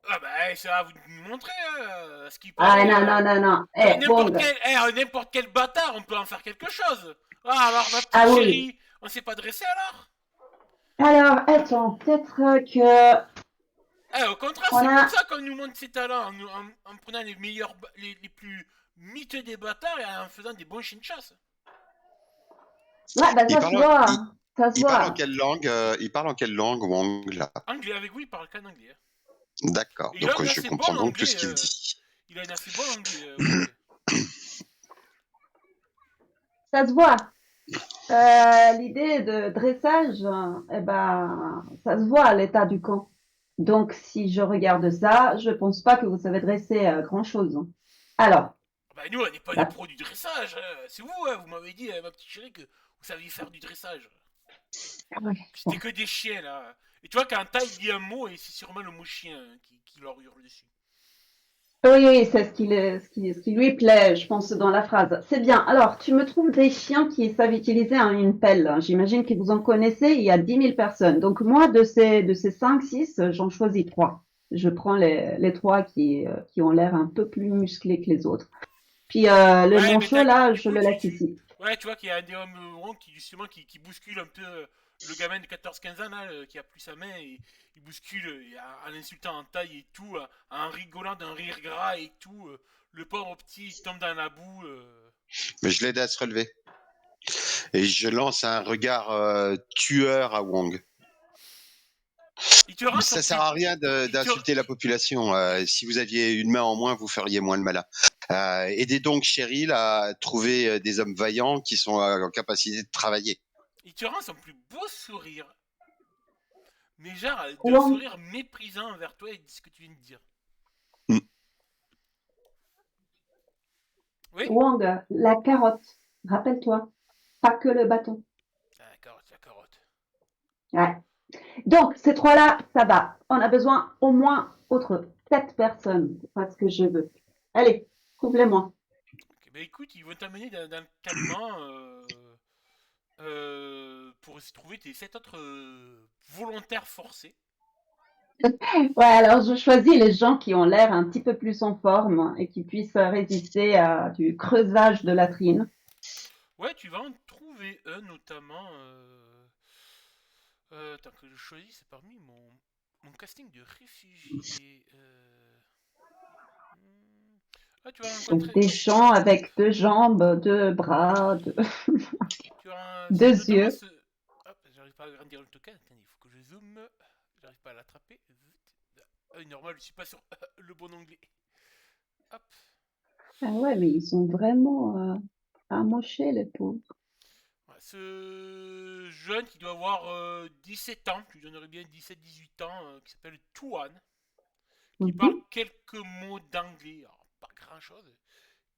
Ah bah, ça va vous nous montrer, à ce qui Ah, paraît. non, non, non, non. Wong. N'importe quel bâtard, on peut en faire quelque chose. Ah, alors, ma petite Ah oui. chérie, on s'est pas dressé alors. Alors, attends, peut-être que Au contraire, on c'est comme a. ça qu'on nous montre ses talents, en prenant les meilleurs, les plus miteux des bâtards et en faisant des bons chiens de chasse. Ouais, bah Il ça se parle en, voit. il, Ça se il parle en voit. quelle langue il parle en quelle langue, Wang, là? Anglais avec vous, il parle qu'en anglais. D'accord. Et il a Donc, un je assez bon comprends donc tout anglais. ce qu'il dit. Il a un assez bon anglais, Wong. Ça se voit. L'idée de dressage, eh ben, ça se voit à l'état du camp. Donc, si je regarde ça, je pense pas que vous savez dresser grand-chose. Alors, Bah, nous, on n'est pas des la- pros du dressage. C'est vous, vous m'avez dit, ma petite chérie, que vous saviez faire du dressage. ouais, C'était bon. que des chiens, là. Et tu vois, quand il dit un mot, et c'est sûrement le mot chien qui leur hurle dessus. Oui, oui, c'est ce qui lui plaît, je pense, dans la phrase. C'est bien. Alors, tu me trouves des chiens qui savent utiliser une pelle. J'imagine que vous en connaissez. Il y a 10 000 personnes. Donc, moi, de ces 5, 6, j'en choisis 3. Je prends les 3 qui ont l'air un peu plus musclés que les autres. Puis, le Ouais, mais manchot, là, du je coup, le laisse ici. ouais, tu vois qu'il y a un des hommes ronds qui, justement, qui bouscule un peu le gamin de 14-15 ans, là, qui a plus sa main, et il bouscule en l'insultant en taille et tout, en rigolant d'un rire gras et tout. Le pauvre petit, il tombe dans la boue. Mais je l'aide à se relever. Et je lance un regard tueur à Wang. Il te rend son Ça sert plus. à rien Il te... d'insulter la population. Si vous aviez une main en moins, vous feriez moins de malin. Aidez donc Cheryl à trouver des hommes vaillants qui sont en capacité de travailler. il te rend son plus beau sourire. Mais genre, d'un Wong, sourire méprisant envers toi et ce que tu viens de dire. Hmm. Oui. Wong, la carotte. Rappelle-toi. Pas que le bâton. La carotte, la carotte. Ouais. Donc, ces 3-là, ça va. On a besoin au moins autre 7 personnes. C'est pas ce que je veux. Allez, coupe-les-moi. Ok, bah écoute, ils vont t'amener dans le campement pour se trouver tes 7 autres volontaires forcés. Ouais, alors je choisis les gens qui ont l'air un petit peu plus en forme et qui puissent résister à du creusage de latrines. Ouais, tu vas en trouver un notamment. Attends que je choisisse parmi mon casting de réfugiés. Ah, tu vas Donc rencontrer. des gens avec 2 jambes, 2 bras, Tu vas c'est 2 notamment yeux. ce. Hop, j'arrive pas à agrandir le token. Attendez, il faut que je zoome. J'arrive pas à l'attraper. Normal, je suis pas sur le bon onglet. Hop. Ah ouais, mais ils sont vraiment amochés, les pauvres. Ouais, ce jeune qui doit avoir 17 ans, tu lui donnerais bien 17-18 ans, qui s'appelle Tuan, qui parle Mhm. quelques mots d'anglais, alors pas grand chose,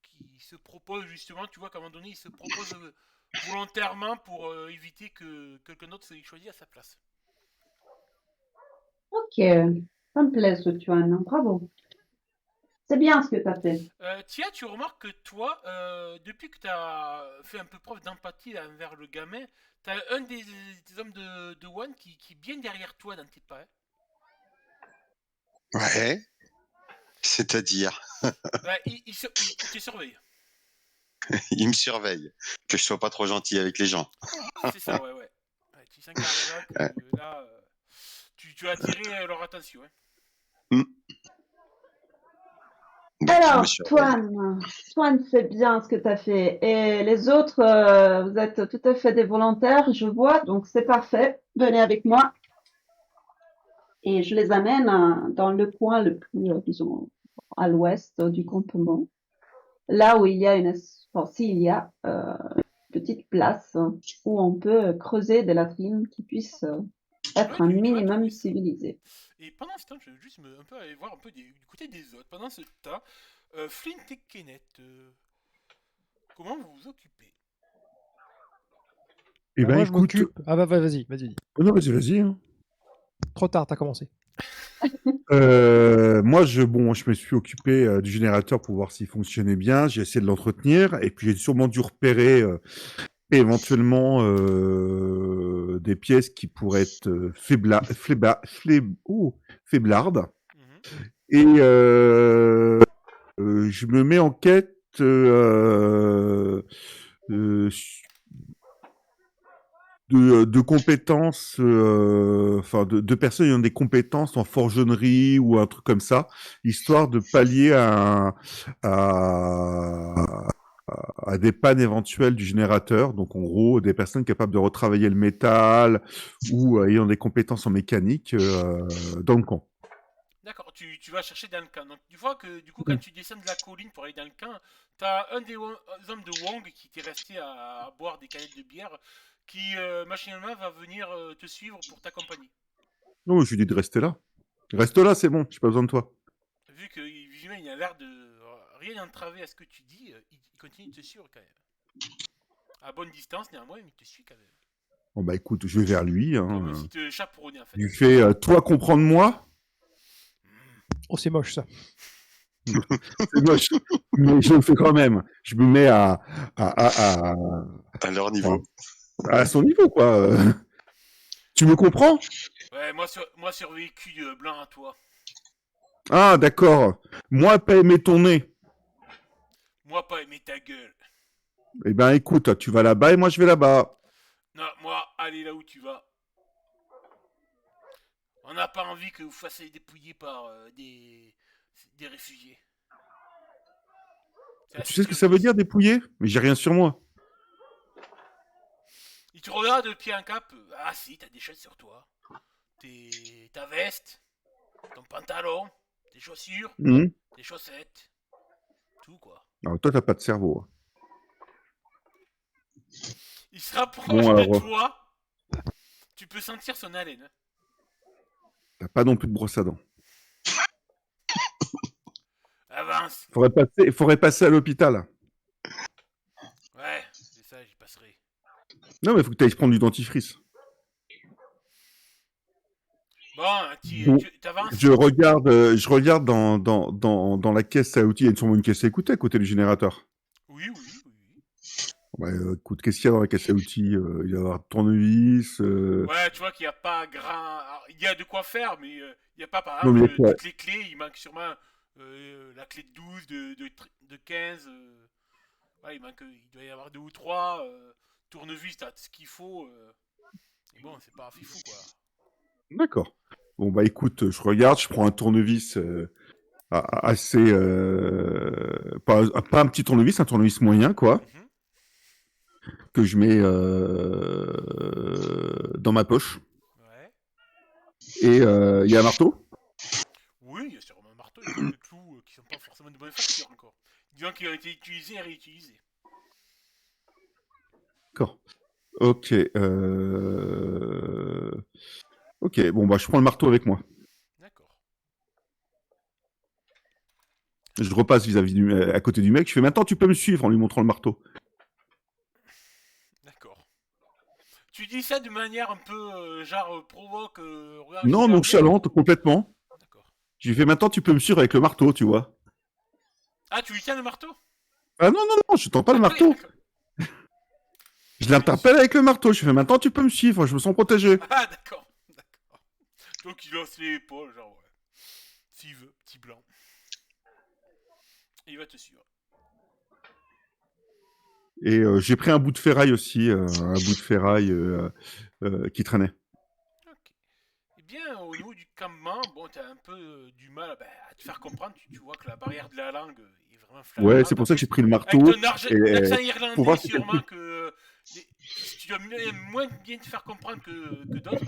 qui se propose justement, tu vois qu'à un moment donné, il se propose volontairement pour éviter que quelqu'un d'autre soit choisi à sa place. Ok, ça me plaît ce Tuan, hein. Bravo. C'est bien ce que tu as fait. Tiens, tu remarques que toi, depuis que tu as fait un peu preuve d'empathie envers le gamin, tu as un des hommes de One qui est bien derrière toi dans tes pas, hein. Ouais, c'est-à-dire, Ouais, il te surveille. il me surveille, que je sois pas trop gentil avec les gens. C'est ça, ouais, ouais. Ouais, tu sens carrément que là, tu as attiré leur attention, hein. Hmm. Donc, il me Alors, surveille. Toine, c'est bien ce que tu as fait. Et les autres, vous êtes tout à fait des volontaires, je vois, donc c'est parfait. Venez avec moi et je les amène dans le coin le plus, disons, à l'ouest du campement, là où il y a enfin, s'il y a une petite place où on peut creuser des latrines qui puissent Ouais, être un tu vas trouver minimum ça. civilisées. Et pendant ce temps, je vais juste un peu aller voir un peu du côté des autres. Pendant ce temps, Flint et Kenneth, comment vous vous occupez? Eh ben, Moi, je écoute. m'occupe. Ah bah, vas-y. Oh non, vas-y, hein. Trop tard, t'as commencé. Moi, je me suis occupé du générateur pour voir s'il fonctionnait bien. J'ai essayé de l'entretenir et puis j'ai sûrement dû repérer éventuellement des pièces qui pourraient être faiblardes. Mhm. Et je me mets en quête euh, de compétences, enfin de personnes ayant des compétences en forgeronnerie ou un truc comme ça, histoire de pallier à, à des pannes éventuelles du générateur. Donc en gros, des personnes capables de retravailler le métal ou ayant des compétences en mécanique dans le camp. D'accord, tu vas chercher dans le camp. Donc, tu vois que du coup, quand tu descends de la colline pour aller dans le camp, t'as un des hommes de Wong qui t'est resté à boire des canettes de bière, qui machinalement va venir te suivre pour t'accompagner. Non, je lui dis de rester là. Reste là, c'est bon, j'ai pas besoin de toi. Vu que visiblement, il a l'air de rien entraver à ce que tu dis, il continue de te suivre quand même. À bonne distance, néanmoins, mais il te suit quand même. Bon bah écoute, je vais vers lui. Comme Hein. si te chaperonnais en fait. Je lui fais, toi comprendre moi. Hmm. Oh, c'est moche ça. C'est moche, mais je le fais quand même. Je me mets à, À leur enfin, niveau. à son niveau, quoi. Tu me comprends? Ouais, moi survécu blanc à toi. Ah, d'accord. Moi, pas aimer ton nez. Moi pas aimer ta gueule. Eh ben, écoute, tu vas là-bas et moi, je vais là-bas. Non, moi, allez là où tu vas. On n'a pas envie que vous fassiez dépouiller par des réfugiés. C'est Tu assez sais ce que clair ça veut ici. dire, dépouiller? Mais j'ai rien sur moi. Il te regarde de pied en cap. Ah si, t'as des choses sur toi. Ta veste, ton pantalon, tes chaussures, Mhm. tes chaussettes. Tout quoi. Alors, toi, t'as pas de cerveau. Hein. Il se Bon, rapproche de alors, toi. Tu peux sentir son haleine. t'as pas non plus de brosse à dents. Avance. Faudrait passer à l'hôpital. Ouais, c'est ça, j'y passerai. Non, mais faut que t'ailles prendre du dentifrice. Bon, Bon, tu t'avances. je regarde dans la caisse à outils. Il y a sûrement une caisse à écouter à côté du générateur. Oui. Ouais, écoute, qu'est-ce qu'il y a dans la caisse à outils? Il va y avoir tournevis. Ouais, tu vois qu'il n'y a pas grand. Alors, il y a de quoi faire, mais il n'y a pas, par Non, mais il y exemple, a quoi? toutes les clés. Il manque sûrement la clé de 12, de 15. Ouais, il doit y avoir deux ou trois. Tournevis, t'as ce qu'il faut. Et bon, c'est pas fifou, quoi. D'accord. Bon, bah écoute, je regarde, je prends un tournevis assez. Pas un petit tournevis, un tournevis moyen, quoi, Mhm. que je mets dans ma poche. Ouais. Et il y a un marteau? Oui, il y a sûrement un marteau. marteaux et quelques clous qui sont pas forcément de bonne facture encore. Disons qu'ils ont été utilisés et réutilisés. D'accord. Ok. Ok, bon, bah, je prends le marteau avec moi. D'accord. Je repasse à côté du mec. Je fais, maintenant, tu peux me suivre en lui montrant le marteau. D'accord. Tu dis ça de manière un peu genre provoque. Regarde, Non, je vais nonchalante, complètement. D'accord. Je lui fais, maintenant, tu peux me suivre avec le marteau, tu vois. Ah, tu lui tiens le marteau? Ah non, non, non, je tends pas le Ah oui, marteau. d'accord. Je l'interpelle avec le marteau. Je fais, maintenant, tu peux me suivre, je me sens protégé. Ah, d'accord. D'accord. Donc il hausse les épaules, genre, ouais. S'il veut, petit blanc. Et il va te suivre. Et j'ai pris un bout de ferraille aussi, qui traînait. Ok. Eh bien, au niveau du campement, bon, t'as un peu du mal à te faire comprendre. Tu vois que la barrière de la langue est vraiment Ouais, c'est flagrante. pour En ça que j'ai plus, pris le avec marteau. ton Et accent pour irlandais, voir si quelqu'un. sûrement que tu dois moins bien te faire comprendre que d'autres.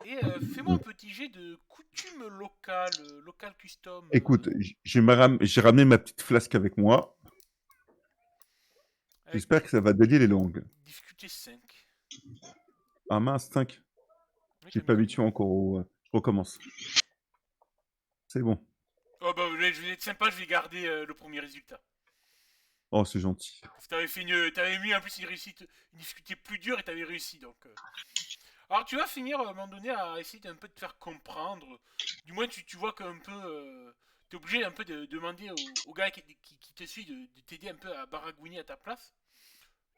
Et fais-moi un petit jet de coutume locale, local custom. Écoute, j'ai ramené ma petite flasque avec moi. Avec J'espère que ça va délier les langues. difficulté 5. Ah mince, 5. Oui, J'ai t'as pas mis habitué combien? encore au. Je recommence. C'est bon. Oh bah, je vais être sympa, je vais garder le premier résultat. Oh, c'est gentil. Parce que t'avais mis en plus une difficulté plus dure et t'avais réussi donc. Alors tu vas finir à un moment donné à essayer d'un peu de te faire comprendre. Du moins tu vois qu'un peu. T'es obligé un peu de demander au gars qui te suit de t'aider un peu à baragouiner à ta place.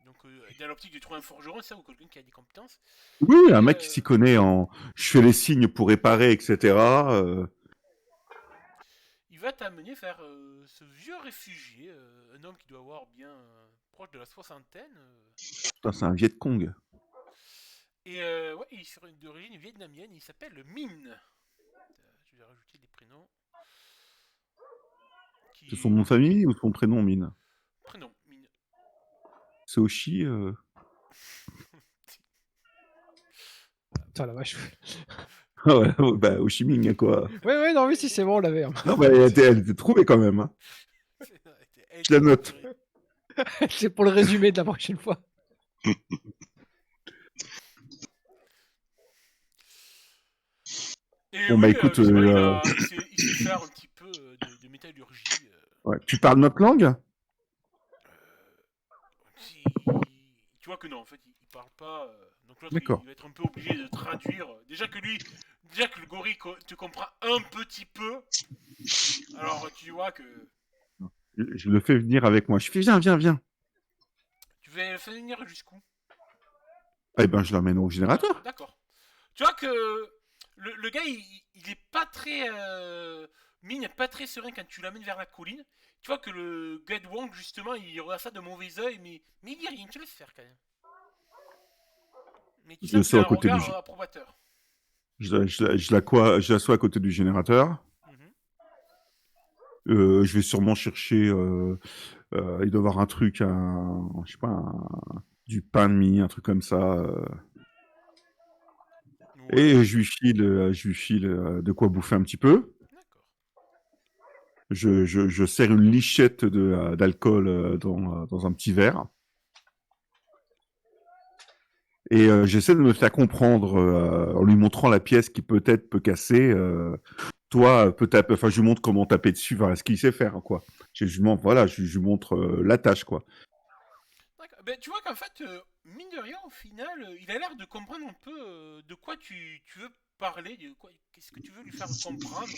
Donc dans l'optique de trouver un forgeron, ça, ou quelqu'un qui a des compétences. Oui, Et un mec qui s'y connaît en. Je fais les signes pour réparer, etc. il va t'amener vers ce vieux réfugié, un homme qui doit avoir bien proche de la soixantaine. Putain, c'est un Viet Cong. Et ouais, il est d'origine vietnamienne, il s'appelle Min. Je vais rajouter des prénoms. C'est son nom de famille ou son prénom, Mine? Prénom, Min. C'est Oshi. Putain, la vache. Ah ouais, bah, Ho Chi Minh, quoi. Ouais, ouais, non, mais si, c'est bon, on l'avait. Hein. Non, bah, elle était trouvée quand même. Hein. Je la note. C'est pour le résumé de la prochaine fois. Et Bon, oui, bah écoute, visiblement, il sait faire un petit peu de métallurgie. ouais. Tu parles notre langue? Tu vois que non, en fait, il parle pas. Donc l'autre, D'accord. il va être un peu obligé de traduire. Déjà que le gorille te comprend un petit peu. Alors tu vois que Je le fais venir avec moi. Je fais, viens, viens, viens. tu vas venir jusqu'où? Eh ben, je l'emmène au générateur. D'accord. Tu vois que le gars, il est pas très. Mine n'est pas très serein quand tu l'amènes vers la colline. Tu vois que le gars de Wong, justement, il regarde ça de mauvais oeil, mais il dit rien, tu laisses faire quand même. Mais tu Je le sens qu'il sors a à un côté regard approbateur. je l'assois à côté du générateur. Je vais sûrement chercher. Il doit y avoir un truc, je sais pas, du pain de mie, un truc comme ça. Ouais. Et je lui file de quoi bouffer un petit peu. D'accord. Je sers une lichette d'alcool dans un petit verre. Et j'essaie de me faire comprendre en lui montrant la pièce qui peut-être peut casser. Toi, peut-être, enfin, je lui montre comment taper dessus, enfin, ce qu'il sait faire, quoi. Je lui montre la tâche, quoi. D'accord. Ben, tu vois qu'en fait, mine de rien, au final, il a l'air de comprendre un peu de quoi tu veux parler, qu'est-ce que tu veux lui faire comprendre.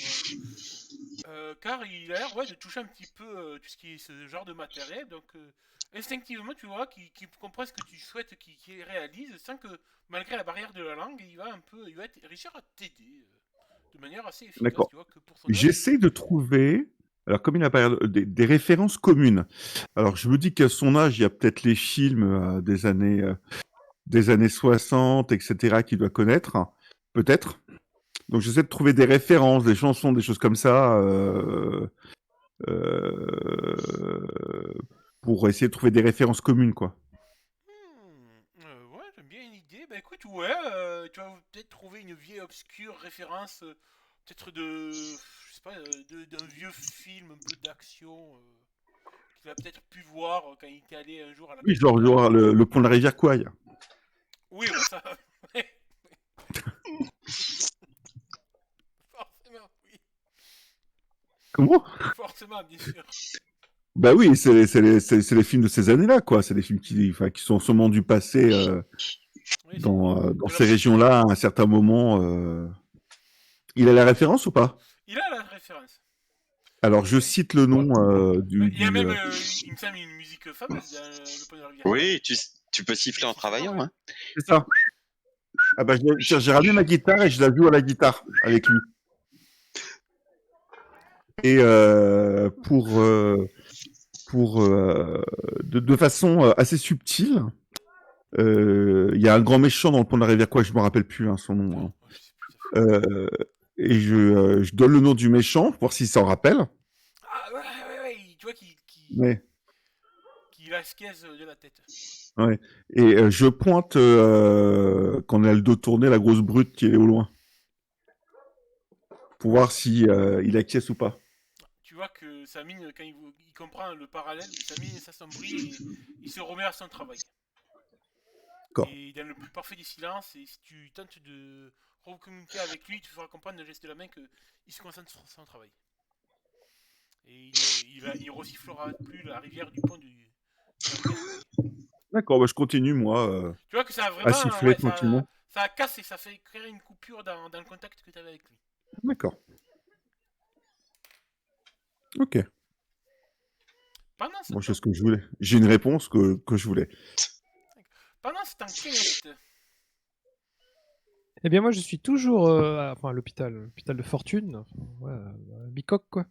Car il a l'air, ouais, de toucher un petit peu tout ce qui est ce genre de matériel. Donc, instinctivement, tu vois qu'il comprend ce que tu souhaites qu'il réalise, sans que, malgré la barrière de la langue, il va réussir à t'aider de manière assez efficace. D'accord. Tu vois que pour son âge, J'essaie de trouver, alors comme il a pas des références communes. Alors je me dis qu'à son âge, il y a peut-être les films des années 60, etc., qu'il doit connaître, peut-être. Donc j'essaie de trouver des références, des chansons, des choses comme ça, pour essayer de trouver des références communes, quoi. ouais, j'aime bien une idée. bah écoute, ouais, tu vas peut-être trouver une vieille obscure référence, peut-être je sais pas, d'un vieux film un peu d'action qu'il a peut-être pu voir quand il était allé un jour à la Oui, genre, capitale. le pont de la rivière Kwai. Oui, bah ça, ouais, forcément, oui, Comment? forcément, bien sûr. Bah oui, c'est les films de ces années-là, quoi. C'est des films qui sont sûrement du passé Oui, c'est vrai. dans De la ces pop culture. régions-là à un certain moment. Il a la référence ou pas? Il a la référence. Alors, je Et- cite le nom bah, du... il y a du même, il me semble, une musique fameuse dans Le Pont de la Rivière Kwai. Oui, tu peux siffler en travaillant, hein. C'est ça. Ah bah, j'ai ramené ma guitare et je la joue à la guitare avec lui. Et de façon assez subtile, il y a un grand méchant dans le pont de la rivière, quoi, je me rappelle plus son nom. Oh, Hein. je sais plus, ça fait longtemps. Et je donne le nom du méchant pour voir s'il s'en rappelle. Ah, ouais, tu vois Mais, qui la scaise de la tête. ouais. Et je pointe quand on a le dos tourné, la grosse brute qui est au loin. Pour voir si il acquiesce ou pas. Tu vois que sa mine, quand il comprend le parallèle, sa mine s'assombrit et il se remet à son travail. D'accord. Et dans le plus parfait des silences, et si tu tentes de recommuniquer avec lui, tu feras comprendre d'un geste de la main qu'il se concentre sur son travail. Et il resifflera plus la rivière du pont de la rivière Kwai. D'accord, bah, je continue, moi, Tu vois que ça a à vraiment, siffler ouais, tranquillement. ça a cassé, ça fait créer une coupure dans le contact que tu avais avec lui. D'accord. Ok. Pendant ce Moi, temps, c'est ce que je voulais. J'ai une réponse que je voulais. Kenneth, Eh bien, moi, je suis toujours à l'hôpital de Fortune, Bicoque, quoi.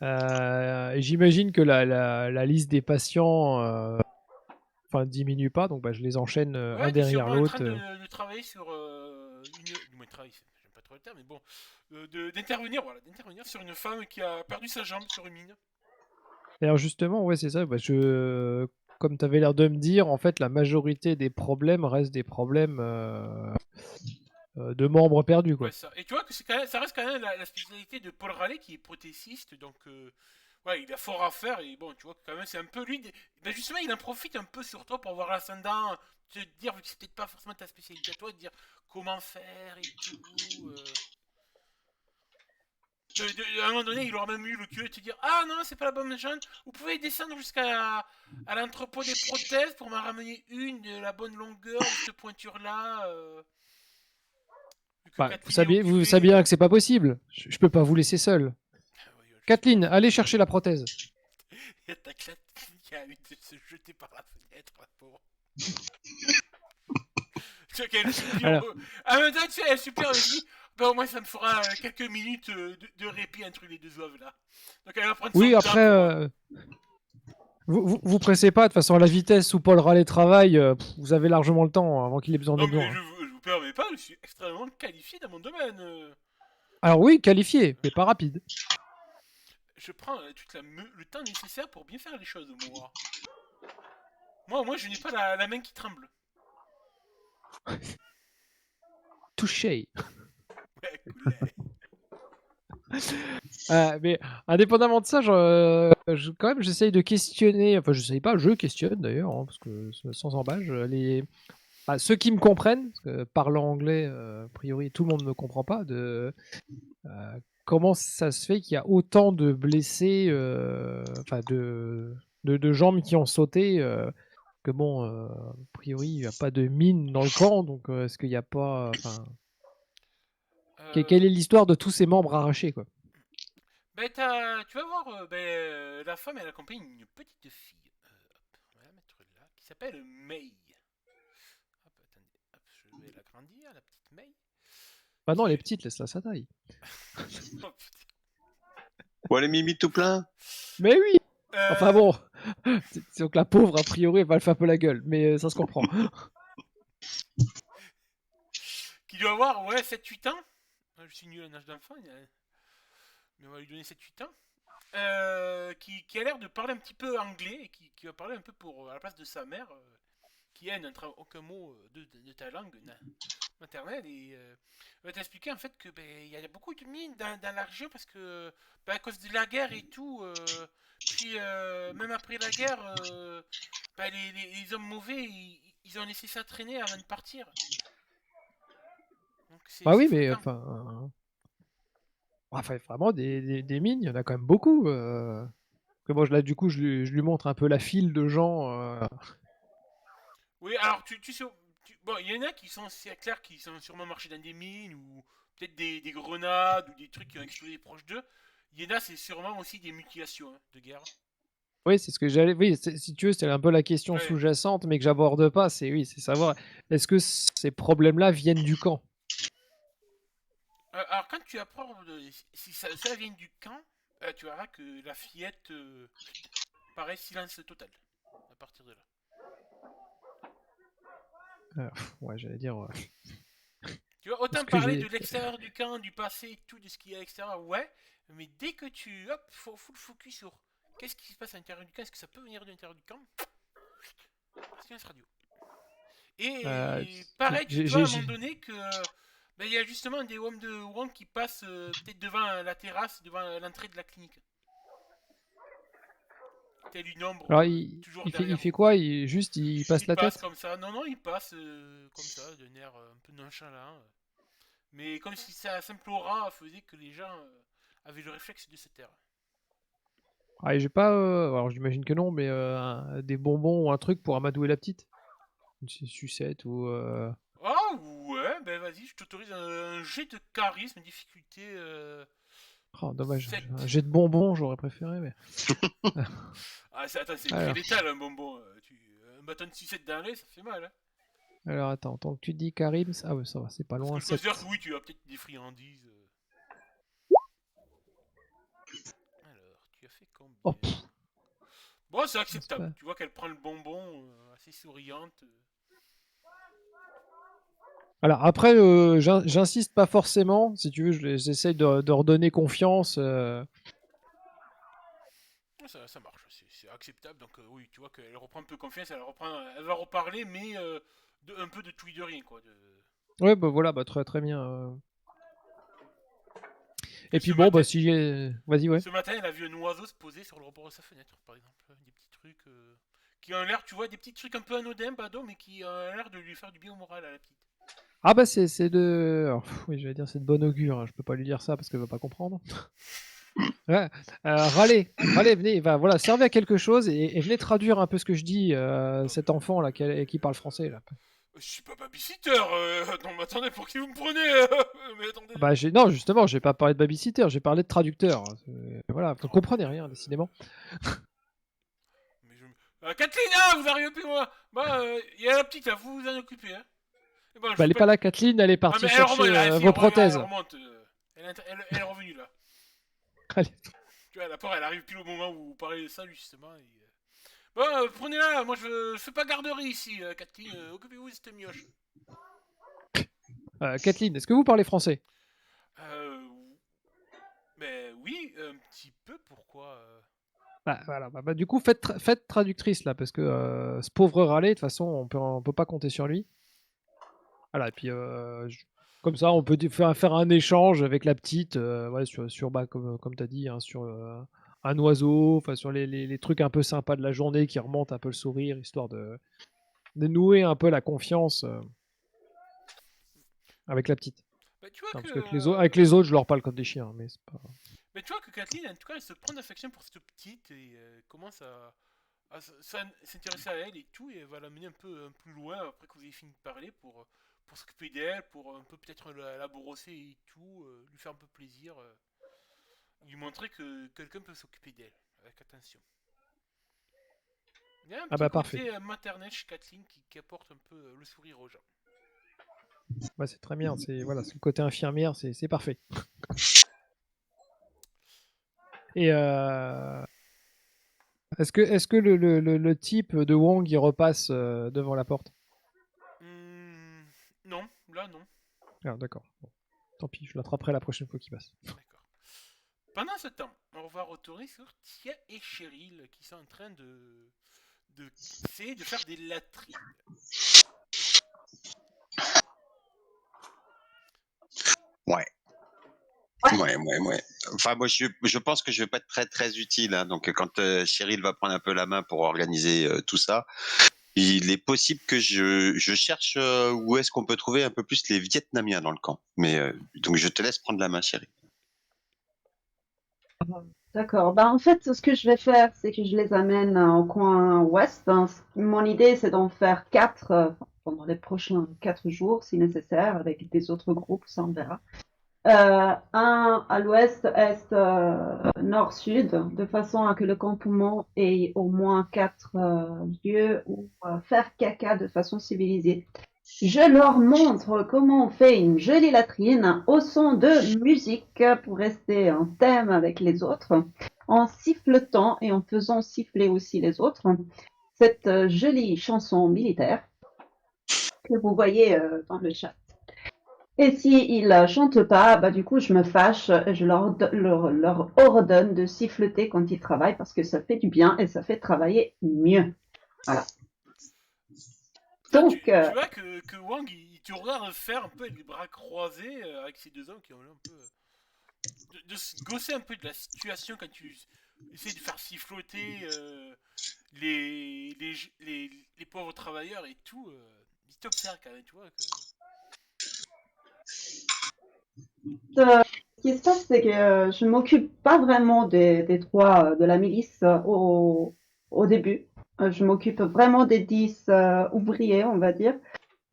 Et j'imagine que la liste des patients diminue pas, donc je les enchaîne un ouais, t'es derrière sûrement en train l'autre. de travailler sur du moins travail, j'aime pas trop le terme, mais bon, d'intervenir sur une femme qui a perdu sa jambe sur une mine. Et alors justement, ouais, c'est ça. Comme tu avais l'air de me dire, en fait, la majorité des problèmes restent des problèmes de membres perdus, Ouais, quoi. ça. Et tu vois que ça reste quand même la spécialité de Paul Raleigh qui est prothésiste, donc ouais, il a fort à faire et bon, tu vois que quand même c'est un peu lui. Ben justement, il en profite un peu sur toi pour avoir l'ascendant, te dire, vu que c'est peut-être pas forcément ta spécialité à toi, de dire comment faire et tout. À un moment donné, il aura même eu le culot de te dire ah non, c'est pas la bonne jambe, vous pouvez descendre jusqu'à l'entrepôt des prothèses pour m'en ramener une de la bonne longueur de cette pointure-là. Vu que Bah, Kathleen est vous occupée. savez bien que c'est pas possible. Je peux pas vous laisser seul. Ah ouais, je sais Kathleen, pas. allez chercher la prothèse. Il y a ta Kathleen qui a envie de se jeter par la fenêtre, la pauvre. Tu vois qu'elle soupire. Alors, En même temps, tu sais, elle soupire, elle se dit ben, au moins ça me fera quelques minutes de répit entre les deux oeuvres là. Donc elle va prendre son oui, temps après, pour. vous pressez pas. De toute façon, à la vitesse où Paul Raleigh travaille, vous avez largement le temps avant qu'il ait besoin de Non, vous. mais Hein. je vous permets pas, je suis extrêmement qualifié dans mon domaine. Alors oui, qualifié, mais pas rapide. Je prends le temps nécessaire pour bien faire les choses, moi. Moi, je n'ai pas la main qui tremble. Touché. Ouais, cool. Mais indépendamment de ça, quand même, j'essaye de questionner. Enfin, j'essaye pas, je questionne d'ailleurs, hein, parce que sans embâche, ceux qui me comprennent, parce que parlant anglais, a priori, tout le monde ne me comprend pas. Comment ça se fait qu'il y a autant de blessés, de jambes qui ont sauté, que bon, a priori, il n'y a pas de mine dans le camp, donc est-ce qu'il n'y a pas. Quelle est l'histoire de tous ces membres arrachés, quoi? Ben, tu vas voir, la femme, elle accompagne une petite fille. Hop, on va la mettre là, qui s'appelle May. Hop, attendez, hop, je vais l'agrandir, la petite May. Bah non, elle est petite, laisse-la sa taille. Oh, putain. Bon, les mimi tout plein. Mais oui! Enfin Euh, bon, donc la pauvre, a priori, elle va le faire un peu la gueule, mais ça se comprend. Qui doit avoir, ouais, 7-8 ans. Je suis nul à l'âge d'enfant, mais on va lui donner 7-8 ans. Qui a l'air de parler un petit peu anglais et qui va parler un peu à la place de sa mère. qui elle n'entend aucun mot de ta langue maternelle et elle va t'expliquer en fait que il y a beaucoup de mines dans la région parce que à cause de la guerre et tout, puis même après la guerre, les hommes mauvais ils ont laissé ça traîner avant de partir. Donc Bah oui, c'est mais fréquent. enfin, vraiment, des mines, il y en a quand même beaucoup. Que moi, là, du coup, je lui montre un peu la file de gens. Oui, alors tu sais, bon, il y en a qui sont, c'est clair, qui sont sûrement marchés dans des mines ou peut-être des grenades ou des trucs qui ont explosé proche d'eux. Il y en a, c'est sûrement aussi des mutilations hein, de guerre. Oui, c'est ce que j'allais. Oui, si tu veux, c'est un peu la question Ouais. sous-jacente, mais que j'aborde pas. C'est oui, c'est savoir est-ce que ces problèmes-là viennent du camp? Alors quand tu apprends, si ça vient du camp, tu verras que la fillette paraît silence total à partir de là. Ouais, j'allais dire. Tu vois, Est-ce autant que parler j'ai. de l'extérieur du camp, du passé et tout, de ce qu'il y a à l'extérieur, ouais, mais dès que tu, hop, faut full focus sur qu'est-ce qui se passe à l'intérieur du camp, est-ce que ça peut venir de l'intérieur du camp, silence radio. euh, Et pareil, tu j'ai- vois à j'ai- un moment j'ai- donné que il y a justement des hommes de Wong qui passent peut-être devant la terrasse, devant l'entrée de la clinique. Telle une ombre Alors, toujours il derrière fait vous. quoi? Il passe Il la passe tête? comme ça. Non, non, il passe comme ça, d'un air un peu nonchalant. Mais comme si sa simple aura faisait que les gens avaient le réflexe de se taire. Ah, et j'ai pas. Alors, j'imagine que non, mais des bonbons ou un truc pour amadouer la petite? Une sucette ou. Ah ouais, ben vas-y, je t'autorise un jet de charisme, difficulté Oh, dommage. 7. Un jet de bonbons, j'aurais préféré, mais. Ah, attends, c'est très Alors, létal un bonbon. Un bâton de sucette dans l'œil, ça fait mal. Hein. attends, tant que tu dis Karim, ah ouais, ça va, c'est pas Parce que loin, je considère 7. que oui, tu as peut-être des friandises. Alors, tu as fait Oh, combien? Bon, c'est c'est acceptable. pas- Tu vois qu'elle prend le bonbon, assez souriante. Alors après, j'insiste pas forcément. Si tu veux, j'essaye de redonner confiance. Ça marche, c'est acceptable. Donc oui, tu vois qu'elle reprend un peu confiance, elle va reparler, mais un peu de tout et de rien, quoi. Ouais, bah voilà, bah très très bien. Que Et puis bon, bah si j'ai. Vas-y, ouais. ce matin, elle a vu un oiseau se poser sur le rebord de sa fenêtre, par exemple. Des petits trucs qui ont l'air, tu vois, des petits trucs un peu anodins, bado, mais qui ont l'air de lui faire du bien au moral à la petite. Ah bah c'est de. Alors, oui, j'allais dire c'est de bon augure. Hein. Je peux pas lui dire ça parce qu'elle va pas comprendre. Ouais. Râlez, venez, voilà, servez à quelque chose et venez traduire un peu ce que je dis. Oh, Cet enfant là qui parle français là. je suis pas babysitter. Non, mais attendez, pour qui vous me prenez Mais attendez. Ah bah non, justement, j'ai pas parlé de babysitter, j'ai parlé de traducteur. Voilà, vous comprenez rien décidément. Mais Kathleen, vous arrivez plus moi. Bah, il y a la petite là, vous vous en occupez. Hein. Et bon, je Bah elle vous est pas... pas là, Kathleen, elle est Ah, mais partie elle remonte chercher là, vos elle prothèses. remonte. Elle est revenue là. Allez. Tu vois, la porte, elle arrive pile au moment où vous parlez de ça, justement. Et, bon, prenez-la, moi je fais pas garderie ici, Kathleen. Occupez-vous de cette mioche. Kathleen, est-ce que vous parlez français? Euh. Mais oui, un petit peu, pourquoi Bah voilà, du coup faites traductrice là, parce que ce pauvre râlé, de toute façon, on peut pas compter sur lui. Voilà, et puis comme ça, on peut faire un échange avec la petite, ouais, sur bah, comme tu as dit, hein, sur un oiseau, enfin sur les trucs un peu sympas de la journée qui remontent un peu le sourire, histoire de nouer un peu la confiance avec la petite. Bah, tu vois Non, que. parce qu'avec avec les autres, je leur parle comme des chiens, mais c'est pas. Mais tu vois que Kathleen, en tout cas, elle se prend d'affection pour cette petite et commence à s'intéresser à elle et tout, et elle va l'amener un peu plus loin après que vous ayez fini de parler pour s'occuper d'elle, pour un peu peut-être la brosser et tout, lui faire un peu plaisir, lui montrer que quelqu'un peut s'occuper d'elle avec attention. Il y a un Ah petit bah parfait. côté maternel chez Kathleen qui apporte un peu le sourire aux gens. Bah, c'est très bien, c'est voilà, c'est le côté infirmière, c'est parfait. Et est-ce que le type de Wong il repasse devant la porte? Non, là non. Ah, d'accord. Bon. Tant pis, je l'attraperai la prochaine fois qu'il passe. D'accord. Pendant ce temps, on va retourner sur Tia et Cheryl qui sont en train d'essayer de faire des latrines. Ouais. Ouais. Ouais. Enfin, moi, je pense que je vais pas être très, très utile. Hein. Donc, quand Cheryl va prendre un peu la main pour organiser tout ça, il est possible que je cherche où est-ce qu'on peut trouver un peu plus les Vietnamiens dans le camp. Mais donc, je te laisse prendre la main, Cheryl. D'accord. Bah, en fait, ce que je vais faire, c'est que je les amène au coin ouest. Hein. Mon idée, c'est d'en faire 4 pendant les prochains 4 jours, si nécessaire, avec des autres groupes, ça on verra. Un à l'ouest, est, nord, sud, de façon à que le campement ait au moins 4 lieux où faire caca de façon civilisée. Je leur montre comment on fait une jolie latrine au son de musique pour rester en thème avec les autres, en sifflotant et en faisant siffler aussi les autres cette jolie chanson militaire que vous voyez dans le chat. Et s'ils chantent pas, bah du coup je me fâche et je leur ordonne de siffloter quand ils travaillent parce que ça fait du bien et ça fait travailler mieux. Voilà. Ça, Donc, tu vois que Wang, il te regarde faire un peu avec les bras croisés avec ces deux hommes qui ont l'air un peu. De se gosser un peu de la situation quand tu essaies de faire siffloter les pauvres travailleurs et tout. Ils t'observent quand même, tu vois. ce qui se passe, c'est que je m'occupe pas vraiment des trois de la milice au début. Je m'occupe vraiment des 10 ouvriers, on va dire.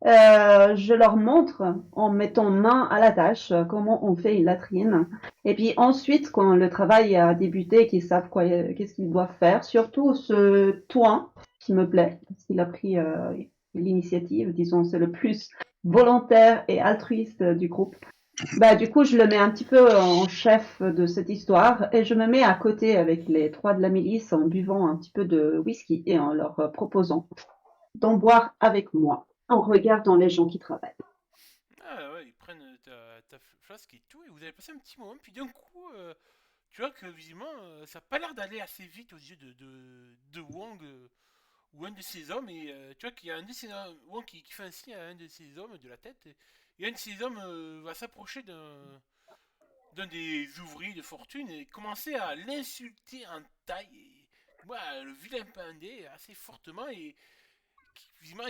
Je leur montre en mettant main à la tâche comment on fait une latrine. Et puis ensuite, quand le travail a débuté, qu'ils savent quoi, qu'est-ce qu'ils doivent faire, surtout ce Toin qui me plaît, parce qu'il a pris l'initiative, disons, c'est le plus volontaire et altruiste du groupe. Bah, du coup, je le mets un petit peu en chef de cette histoire et je me mets à côté avec les trois de la milice en buvant un petit peu de whisky et en leur proposant d'en boire avec moi en regardant les gens qui travaillent. Ah ouais, ils prennent ta flasque et tout, et vous avez passé un petit moment, puis d'un coup, tu vois que visiblement, ça n'a pas l'air d'aller assez vite aux yeux de Wang ou un de ses hommes, et tu vois qu'il y a un de ses hommes, Wang qui fait un signe à un de ses hommes de la tête, et un de ses hommes va s'approcher d'un des ouvriers de fortune et commencer à l'insulter en taille. Et, voilà, le vilain pandé assez fortement, et visiblement,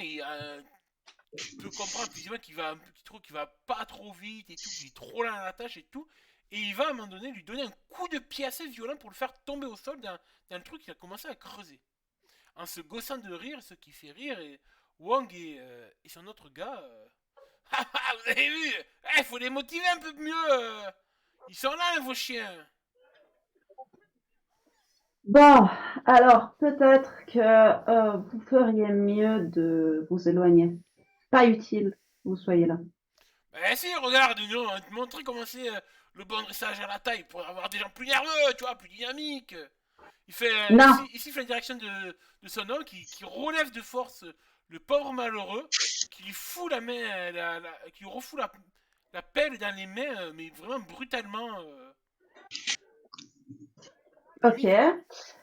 tu peux comprendre visiblement qu'il trouve qu'il va pas trop vite et tout, qu'il est trop lent à la tâche et tout. Et il va à un moment donné lui donner un coup de pied assez violent pour le faire tomber au sol dans le truc qu'il a commencé à creuser. En se gossant de rire, ce qui fait rire, et Wang et son autre gars. Vous avez vu? Il faut les motiver un peu mieux. Ils sont là, vos chiens. Bon, alors peut-être que vous feriez mieux de vous éloigner. Pas utile, que vous soyez là. Ben si, regarde, nous, on va te montrer comment c'est le bon dressage à la taille pour avoir des gens plus nerveux, tu vois, plus dynamiques. Il fait Non, il siffle la direction de son homme qui relève de force le pauvre malheureux, qui lui fout la main, qui lui refout la pelle dans les mains, mais vraiment brutalement. ok. Limite.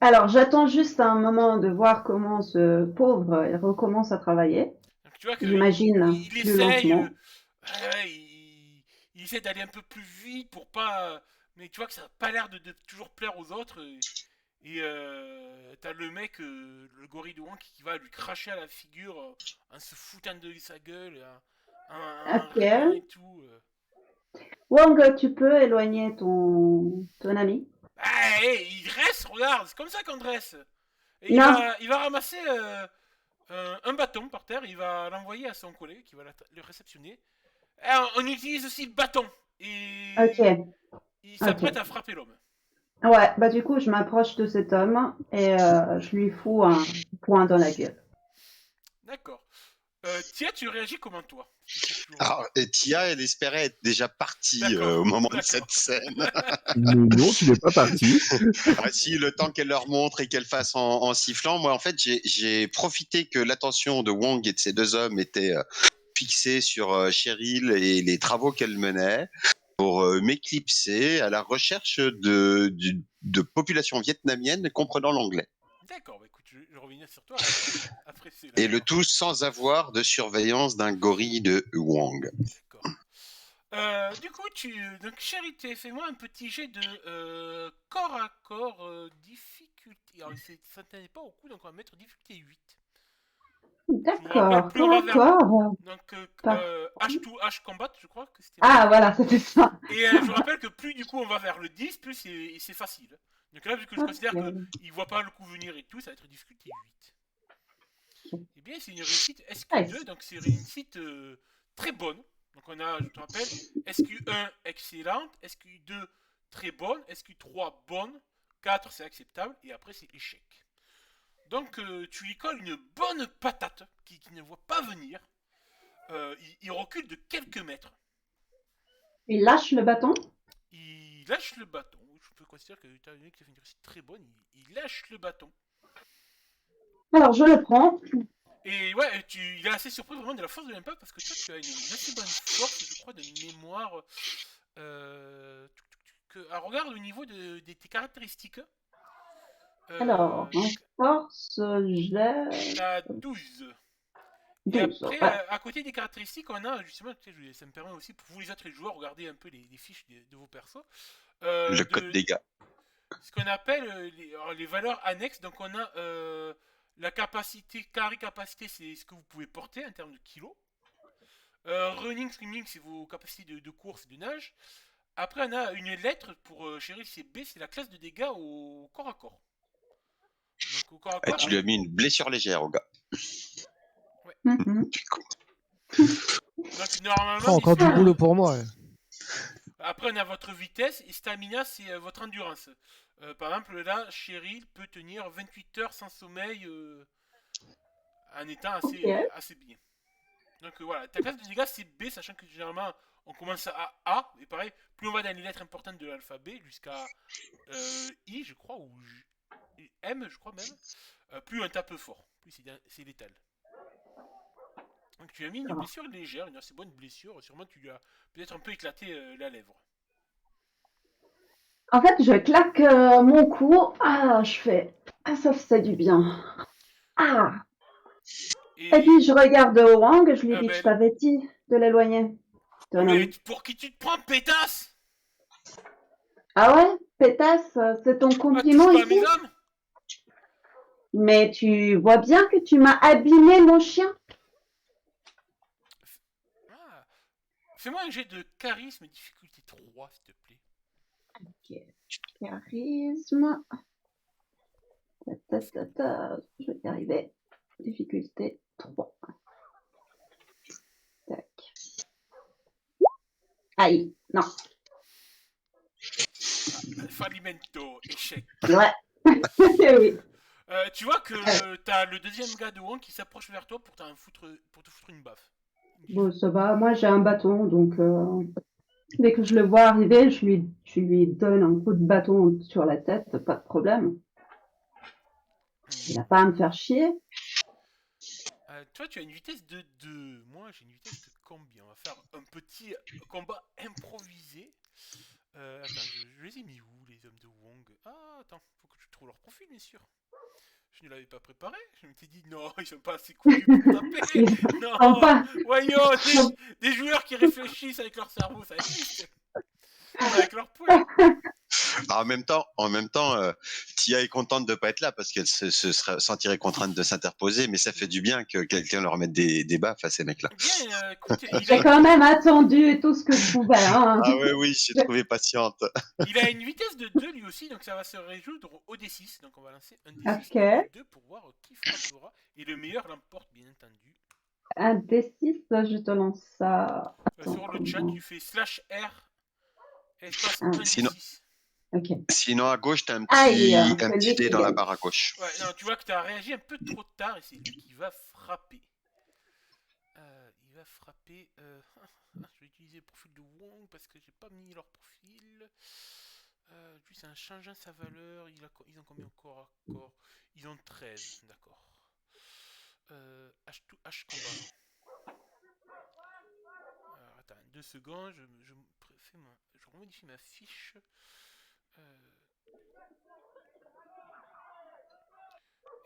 Alors j'attends juste un moment de voir comment ce pauvre recommence à travailler. Donc tu vois qu'il J'imagine il plus essaye, lentement. il essaie d'aller un peu plus vite pour pas. Mais tu vois que ça n'a pas l'air de toujours plaire aux autres. Et t'as le mec, le gorille de Wang, qui va lui cracher à la figure en se foutant de sa gueule, en Ok. riant et tout. Wang, tu peux éloigner ton ami? Ah, il dresse, regarde, c'est comme ça qu'on dresse. Et Non. il va ramasser un bâton par terre, il va l'envoyer à son collègue qui va le réceptionner. Et on utilise aussi le bâton. Et Ok. il s'apprête Ok. à frapper l'homme. Ouais, bah du coup, je m'approche de cet homme et je lui fous un poing dans la gueule. D'accord. Tia, tu réagis comment toi? Si t'es toujours là. Alors, Tia, elle espérait être déjà partie D'accord, au moment de d'accord. cette scène. Mais non, tu n'es pas parti. Ah, si, le temps qu'elle leur montre et qu'elle fasse en sifflant, moi, en fait, j'ai profité que l'attention de Wang et de ces deux hommes était fixée sur Cheryl et les travaux qu'elle menait pour m'éclipser à la recherche de populations vietnamiennes comprenant l'anglais. D'accord, bah écoute, je revenir sur toi après cela. Et le tout sans avoir de surveillance d'un gorille de Wang. D'accord. Du coup, donc Charité, fais-moi un petit jet de corps à corps difficulté. Alors, ça ne tenait pas au coup, donc on va mettre difficulté 8. Je me rappelle D'accord, plus, on va vers. d'accord. Donc, Par- H2H combat, je crois que c'était. Ah, voilà, c'était ça. Et je vous rappelle que plus du coup on va vers le 10, plus c'est facile. Donc là, vu que je considère Ok. qu'il voit pas le coup venir et tout, ça va être difficulté 8. Eh bien, c'est une réussite SQ2, Nice. donc c'est une réussite très bonne. Donc on a, je te rappelle, SQ1 excellente, SQ2 très bonne, SQ3 bonne, 4 c'est acceptable, et après c'est échec. Donc tu lui colles une bonne patate qui ne voit pas venir. Il recule de quelques mètres. Il lâche le bâton. Il lâche le bâton. Je peux considérer que tu as fait une réussite très bonne. Il lâche le bâton. Alors, je le prends. Et ouais, il est assez surpris vraiment de la force de l'impact parce que toi, tu as une assez bonne force, je crois, de mémoire. Regarde au niveau de tes caractéristiques. Alors, en force, j'ai T'as 12. Et 12. après, Ouais. à côté des caractéristiques, on a justement, ça me permet aussi pour vous les autres joueurs, regarder un peu les fiches de vos persos. Le code dégâts. Ce qu'on appelle les valeurs annexes. Donc on a la capacité, carry capacité, c'est ce que vous pouvez porter en termes de kilos. Running, swimming, c'est vos capacités de course et de nage. Après on a une lettre pour Cheryl, c'est B, c'est la classe de dégâts au corps à corps. Donc au corps à corps. Tu lui as mis une blessure légère au gars. Ouais. Mhm. Donc normalement. Oh, encore du boulot pour moi. Après, on a votre vitesse et stamina, c'est votre endurance. Par exemple, là, Cheryl peut tenir 28 heures sans sommeil en étant assez bien. Donc voilà, ta classe de dégâts, c'est B, sachant que généralement, on commence à A, et pareil, plus on va dans les lettres importantes de l'alphabet, jusqu'à I, je crois, ou M, je crois même, plus on tape fort, plus c'est létal. Donc tu as mis une blessure légère, une assez bonne blessure, sûrement tu lui as peut-être un peu éclaté la lèvre. En fait, je claque mon cou. Ah, je fais. Ah, ça fait du bien. Ah. Et puis, je regarde Wang. Je lui dis que je t'avais dit de l'éloigner. Mais pour qui tu te prends, pétasse? Ah ouais, pétasse, c'est ton compliment pas ici? mes hommes. Mais tu vois bien que tu m'as abîmé mon chien. Fais-moi un jet de charisme, difficulté 3, s'il te plaît. Ok, charisme. Je vais y arriver. Difficulté 3. Tac. Aïe, non. Fallimento, échec. Ouais. Oui. Tu vois que t'as le deuxième gars de Wong qui s'approche vers toi pour te foutre une baffe. Bon, ça va. Moi, j'ai un bâton, donc dès que je le vois arriver, je lui donne un coup de bâton sur la tête, pas de problème. Il n'a pas à me faire chier. Toi, tu as une vitesse de 2. Moi, j'ai une vitesse de combien? On va faire un petit combat improvisé. Attends, je les ai mis où, les hommes de Wong? Ah, attends, faut que tu trouves leur profil, bien sûr. Je ne l'avais pas préparé. Je m'étais dit, non, ils sont pas assez couillus pour taper. Non, voyons, des joueurs qui réfléchissent avec leur cerveau, ça existe. Avec leur poing. En même temps, Tia est contente de pas être là parce qu'elle se sentirait contrainte de s'interposer, mais ça fait du bien que quelqu'un leur mette des baffes à ces mecs-là. Bien, écoute, J'ai quand même attendu tout ce que je pouvais. Hein. Ah oui, j'ai trouvé patiente. Il a une vitesse de 2 lui aussi, donc ça va se résoudre au D6. Donc on va lancer un D6 Okay. de 2 pour voir qui frappera. Et le meilleur l'emporte, bien entendu. Un D6, je te lance ça. Attends, Sur le chat, tu fais /R espace 1 Sinon, D6. Okay. Sinon, à gauche, t'as un petit dé dans la gagne. barre à gauche. Ouais, non, tu vois que tu as réagi un peu trop tard et c'est lui qui va frapper. Il va frapper. Je vais utiliser le profil de Wong parce que j'ai pas mis leur profil. Lui, c'est un changeant sa valeur. Ils ont combien au corps à corps? Ils ont 13, d'accord. H2H combat. Alors, attends, 2 secondes. Je remodifie ma fiche.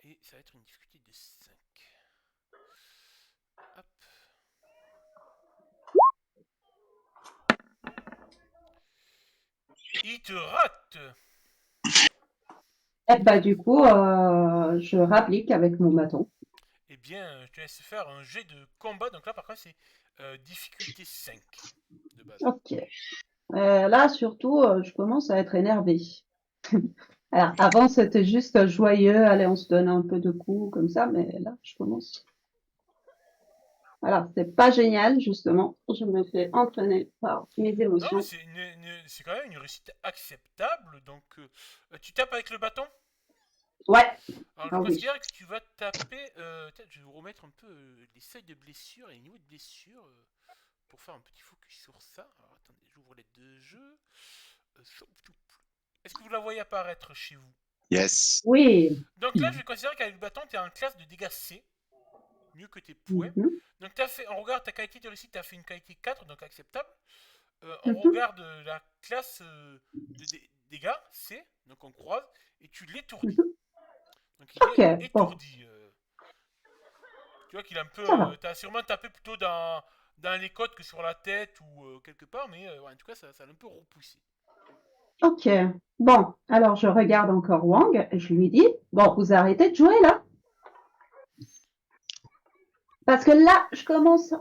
Et ça va être une difficulté de 5. Hop. Il te rate. Et bah du coup, je rapplique avec mon bâton. Eh bien, je te laisse faire un jet de combat. Donc là, par contre, c'est difficulté 5 de base. Ok. Là, surtout, je commence à être énervée. Alors, avant, c'était juste joyeux, allez, on se donne un peu de coups comme ça, mais là, je commence. Voilà, c'est pas génial, justement. Je me fais entraîner par mes Non, mais émotions. c'est quand même une réussite acceptable. Donc, tu tapes avec le bâton. Ouais, Alors, je ah oui. considère que tu vas taper. Peut-être je vais vous remettre un peu les seuils de blessure et les niveaux de blessure pour faire un petit focus sur ça. Alors, attendez, j'ouvre les deux jeux. Est-ce que vous la voyez apparaître chez vous? Yes. Oui. Donc là, je vais considérer qu'avec le bâton, tu es en classe de dégâts C. Mieux que tes points. Mhm, Donc, t'as fait, on regarde ta qualité de réussite, tu as fait une qualité 4, donc acceptable. On mhm, regarde la classe de dégâts, C, donc on croise, et tu l'étourdis. mhm. Donc il Ok, est bon, étourdi. Tu vois qu'il a un peu. ça va. T'as sûrement tapé plutôt dans les côtes que sur la tête ou quelque part, mais ouais, en tout cas, ça l'a un peu repoussé. Ok. Bon, alors je regarde encore Wang et je lui dis, bon, vous arrêtez de jouer là? Parce que là, je commence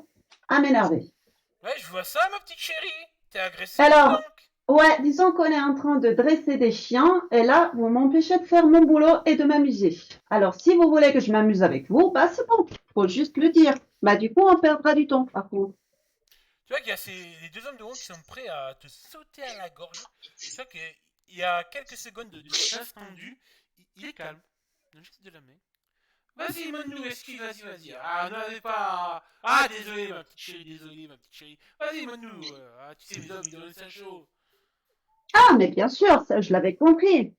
à m'énerver. Ouais, je vois ça, ma petite chérie. T'es agressive, dis Alors, donc. ouais, disons qu'on est en train de dresser des chiens et là, vous m'empêchez de faire mon boulot et de m'amuser. Alors, si vous voulez que je m'amuse avec vous, bah c'est bon, faut juste le dire. Bah du coup, on perdra du temps, par contre. Tu vois qu'il y a les deux hommes de haut qui sont prêts à te sauter à la gorge. Tu vois qu'il y a quelques secondes de silence tendu. Il est calme. Il juste de la main. Vas-y, Monou, excuse, vas-y. Ah, n'avez pas. Ah, désolé, ma petite chérie. Vas-y, Monou. Ah, tu sais, les hommes, ils donnent ça chaud. Ah, mais bien sûr, ça, je l'avais compris.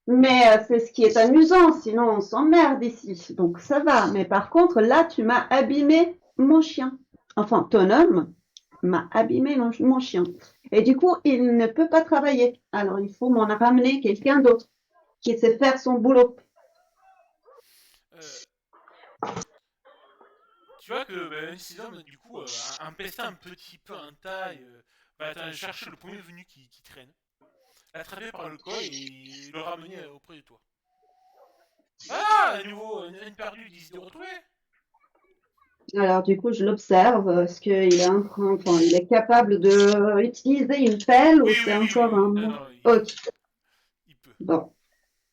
Mais c'est ce qui est amusant, sinon on s'emmerde ici. Donc ça va. Mais par contre, là, tu m'as abîmé mon chien. Enfin, ton homme m'a abîmé mon chien. Et du coup, il ne peut pas travailler. Alors, il faut m'en ramener quelqu'un d'autre qui sait faire son boulot. Euh, Tu vois que ben, ces hommes, du coup, en pestant un petit peu en taille, va chercher le premier venu qui traîne, l'attraper par le col et le ramener auprès de toi. Ah, à nouveau, une perdue d'ici de retrouver. Alors, du coup, je l'observe. Est-ce qu'il est enfin, il est capable de utiliser une pelle ou c'est encore un... Non, non, Ok, il peut. bon.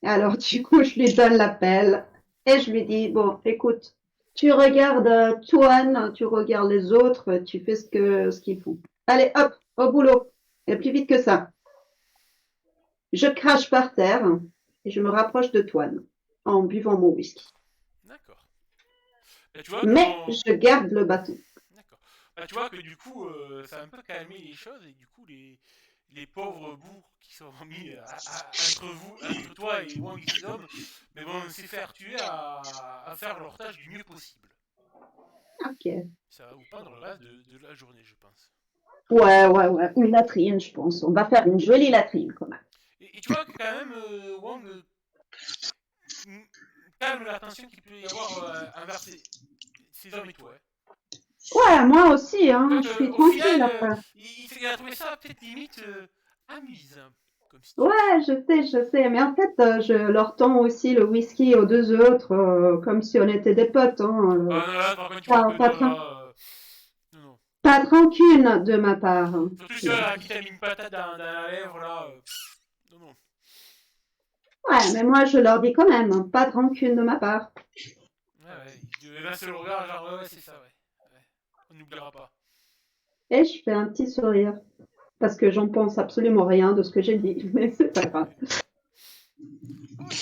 Alors, du coup, je lui donne la pelle et je lui dis, bon, écoute, tu regardes Tuan, tu regardes les autres, tu fais ce qu'ils font. Allez, hop, au boulot. Et plus vite que ça. Je crache par terre et je me rapproche de Tuan en buvant mon whisky. D'accord. Bah, tu vois que Mais ton. je garde le bâton. D'accord. Bah, tu vois que du coup, ça a un peu calmé les choses et du coup, les pauvres bourgs qui sont mis entre toi et Wang et ses hommes, mais vont se faire tuer à faire leur tâche du mieux possible. Ok. Ça va vous prendre le reste de la journée, je pense. Ouais. Une latrine, je pense. On va faire une jolie latrine, quand même. Et tu vois que quand même, Wang calme la tension qu'il peut y avoir envers ces hommes et toi. Hein. Ouais, moi aussi, hein. Donc, Je suis au tranquille final, après. il a trouvé ça peut-être limite amusant comme situation. Ouais, je sais. Mais en fait, je leur tends aussi le whisky aux deux autres, comme si on était des potes, hein. Ah non, là, par contre, tu vois Pas, que pas, toi, de là, non, non. pas de rancune de ma part. Surtout si là, qui t'a mis une patate dans la lèvre, là. Non, non. Ouais, mais moi, je leur dis quand même, hein, pas de rancune de ma part. Ouais, il devait lancer le regard, genre, ouais, c'est ça, ouais. On n'oubliera pas. Et je fais un petit sourire. Parce que j'en pense absolument rien de ce que j'ai dit. Mais c'est pas grave. Ok.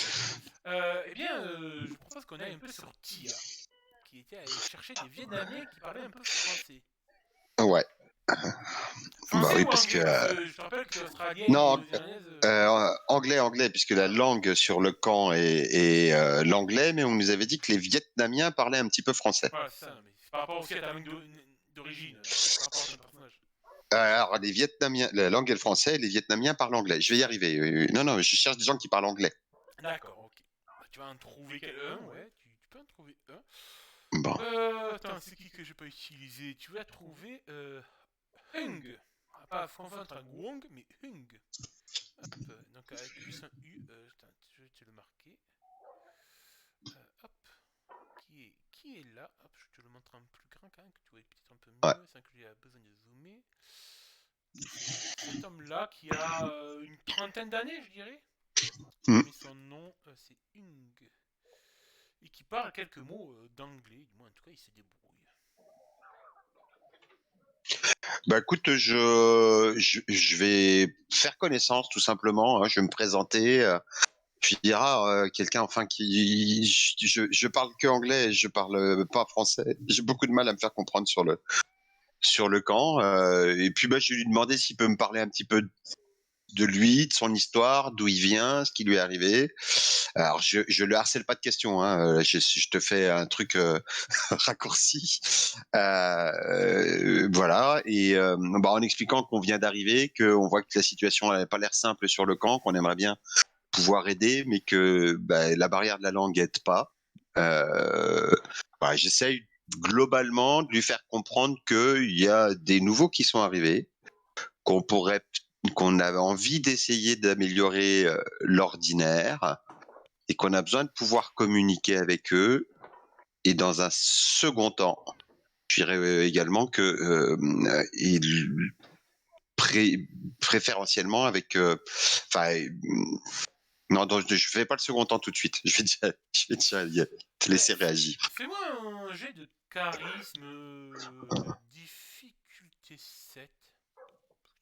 Eh bien, je propose qu'on aille un peu sur Tia, qui était allé chercher des Vietnamiens qui parlaient un peu français. Ouais. Bah Français oui, ou parce que anglais? Parce que je te rappelle que t'es australienne et non, néo-zélandaise. anglais, puisque la langue sur le camp est l'anglais, mais on nous avait dit que les Vietnamiens parlaient un petit peu français. Voilà, c'est ça, non, mais c'est par rapport aussi à ta langue d'origine, c'est par rapport à ton personnage. Alors, les Vietnamiens, la langue est le français, les Vietnamiens parlent anglais. Je vais y arriver. Non, je cherche des gens qui parlent anglais. D'accord, ok. Bah, tu vas en trouver un, ouais, tu peux en trouver un. Bon. Attends, c'est qui que j'ai pas utilisé? Tu vas trouver Hung. Pas confondre avec Wong, mais Hung. Hop, donc avec juste un U, attends, je vais te le marquer. Hop, qui est là? Hop, je te le montre un peu plus grand quand même, que tu vois peut-être un peu Ouais. mieux, sans que j'ai besoin de zoomer. C'est cet homme-là qui a une trentaine d'années, je dirais. Mm. Mais son nom, c'est Hung. Et qui parle quelques mots d'anglais, du moins en tout cas il se débrouille. Bah écoute, je vais faire connaissance tout simplement. Hein. Je vais me présenter. Tu diras quelqu'un enfin qui je parle que anglais, et je parle pas français. J'ai beaucoup de mal à me faire comprendre sur le camp. Et puis bah je vais lui demander s'il peut me parler un petit peu de lui, de son histoire, d'où il vient, ce qui lui est arrivé. Alors je le harcèle pas de questions. Hein. Je te fais un truc raccourci. Voilà, et bah, en expliquant qu'on vient d'arriver, qu'on voit que la situation n'avait pas l'air simple sur le camp, qu'on aimerait bien pouvoir aider, mais que bah, la barrière de la langue aide pas. Voilà, j'essaye globalement de lui faire comprendre qu'il y a des nouveaux qui sont arrivés, qu'on avait envie d'essayer d'améliorer l'ordinaire et qu'on a besoin de pouvoir communiquer avec eux. Et dans un second temps, je dirais également que il préférentiellement avec non, donc je fais pas le second temps tout de suite. Je vais déjà te laisser réagir. Fais-moi un jet de charisme difficulté 7.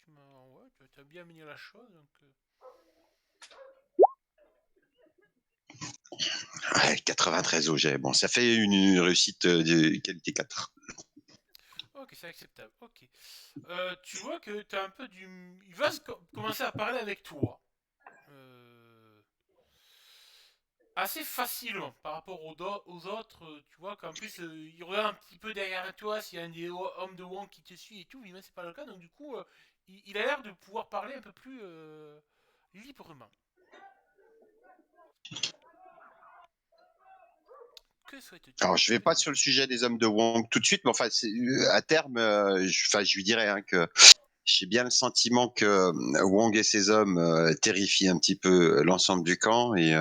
Ouais, tu as bien mené la chose. Donc, Ouais, 93 au jet. Bon, ça fait une réussite de qualité 4. ok, c'est acceptable. Ok. Tu vois que tu as un peu du. Il va commencer à parler avec toi. Assez facilement par rapport aux autres. Tu vois qu'en plus, il regarde un petit peu derrière toi s'il y a un des hommes de Wong qui te suit et tout. Mais c'est pas le cas. Donc, du coup, il a l'air de pouvoir parler un peu plus librement. Que souhaites-tu? Alors, je vais pas sur le sujet des hommes de Wong tout de suite, mais enfin, à terme, je lui dirais hein, que j'ai bien le sentiment que Wong et ses hommes terrifient un petit peu l'ensemble du camp et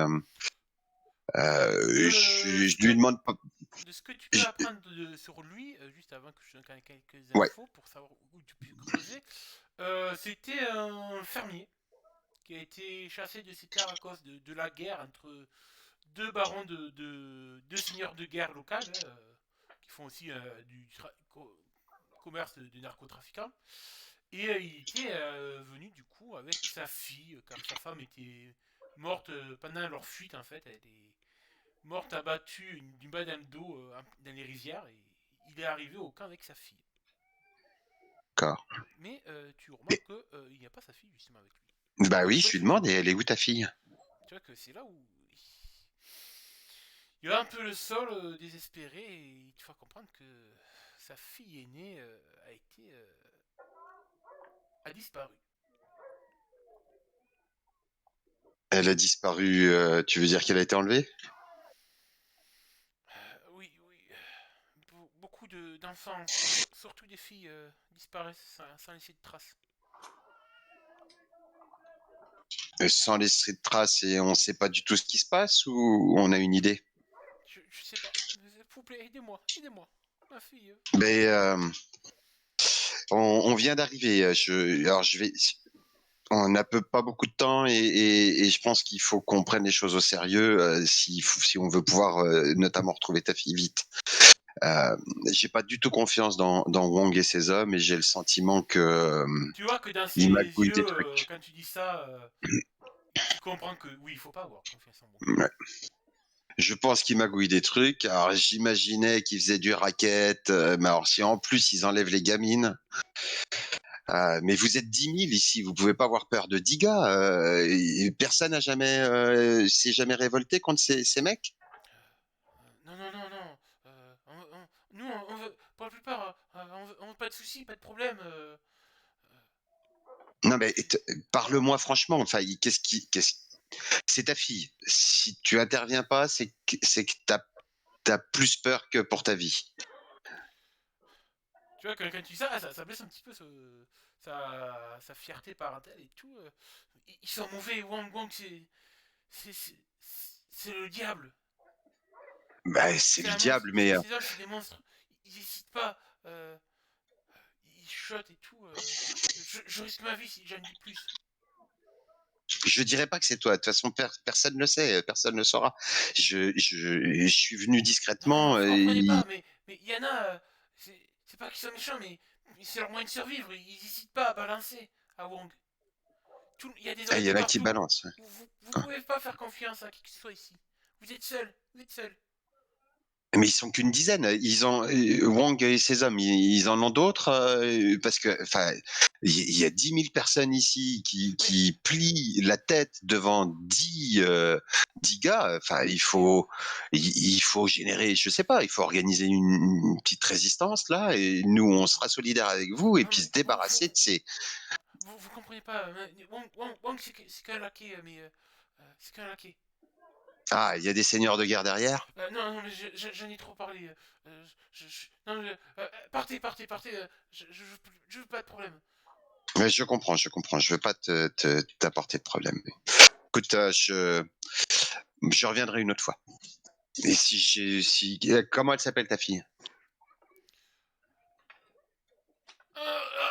je lui demande pas. De ce que tu peux apprendre sur lui, juste avant que je donne quelques Ouais. infos pour savoir où tu peux creuser, c'était un fermier qui a été chassé de ses terres à cause de la guerre entre deux barons deux seigneurs de guerre locales qui font aussi du commerce de narcotrafiquants. Et il était venu du coup avec sa fille, car sa femme était morte pendant leur fuite en fait. Elle est morte abattue d'une balle d'eau dans les rizières et il est arrivé au camp avec sa fille. D'accord. Mais tu remarques qu'il n'y a pas sa fille justement avec lui. Bah oui, je lui demande, et elle est où ta fille? Tu vois que c'est là où il a un peu le sol désespéré et il te fait comprendre que sa fille aînée a disparu. Elle a disparu, tu veux dire qu'elle a été enlevée? Oui. Beaucoup d'enfants, surtout des filles, disparaissent sans laisser de traces. Sans laisser de traces et on sait pas du tout ce qui se passe ou on a une idée? Je sais pas. S'il vous plaît, aidez-moi. Ma fille. Mais on vient d'arriver. Alors je vais. On n'a pas beaucoup de temps et je pense qu'il faut qu'on prenne les choses au sérieux si on veut pouvoir notamment retrouver ta fille vite. J'ai pas du tout confiance dans Wong et ses hommes et j'ai le sentiment que Tu vois que dans ses il magouille yeux, des trucs. quand tu dis ça, tu comprends que oui, il faut pas avoir confiance en Wong. Ouais. Je pense qu'il magouille des trucs. Alors j'imaginais qu'il faisait du racket, mais alors si en plus ils enlèvent les gamines. Mais vous êtes 10 000 ici, vous pouvez pas avoir peur de 10 gars. Personne n'a jamais s'est jamais révolté contre ces mecs. Non. Nous, on veut, pour la plupart, on veut pas de soucis, pas de problème. Non mais parle-moi franchement. Enfin, c'est ta fille. Si tu interviens pas, c'est que t'as plus peur que pour ta vie. Tu vois, quand tu dis ça, ça blesse un petit peu sa fierté parentale et tout. Ils sont mauvais, Wang, c'est le diable. Bah, c'est C'est le un diable, monstre. mais Ces hommes, c'est des monstres. Ils n'hésitent pas. Ils chuchotent et tout. Je risque ma vie si j'en dis plus. je dirais pas que c'est toi. De toute façon, personne ne le sait, personne ne le saura. Je suis venu Non, discrètement. vous comprenez pas, mais il y en a. C'est pas qu'ils sont méchants, mais c'est leur moyen de survivre. Ils n'hésitent pas à balancer à Wang. Il y a des Il oreilles y de en a qui partout. balancent. Vous pouvez pas faire confiance à qui que ce soit ici. Vous êtes seul. Vous êtes seul. Mais ils sont qu'une dizaine. Ils ont Wang et ses hommes. Ils en ont d'autres parce que, enfin, il y a 10 000 personnes ici qui plient la tête devant 10 gars. Enfin, il faut générer, je sais pas, il faut organiser une petite résistance là, et nous on sera solidaires avec vous et Non, puis mais se débarrasser de ces. vous comprenez pas. Wang c'est qu'un laquais, mais c'est qu'un laquais. Ah, il y a des seigneurs de guerre derrière. Non, mais j'en ai trop parlé. Non, partez. Je veux pas de problème. Mais je comprends. Je veux pas t'apporter de problème. Écoute, je reviendrai une autre fois. Et comment elle s'appelle ta fille?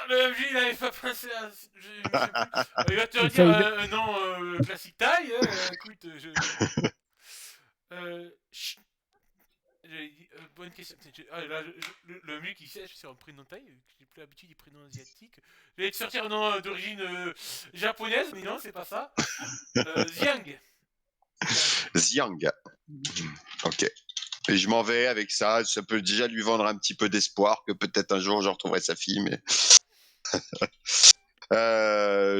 Le MJ, il avait pas pensé à. Je sais plus. Il va te Il dire fallait- non, classique taille. Écoute, j'avais dit, bonne question. Là, le mec qui sèche sur un prénom taille, j'ai plus l'habitude des prénoms asiatiques. J'allais te sortir un nom d'origine japonaise, mais non, c'est pas ça. Xiang. Xiang. Ok. Et je m'en vais avec ça. Ça peut déjà lui vendre un petit peu d'espoir que peut-être un jour je retrouverai sa fille, mais.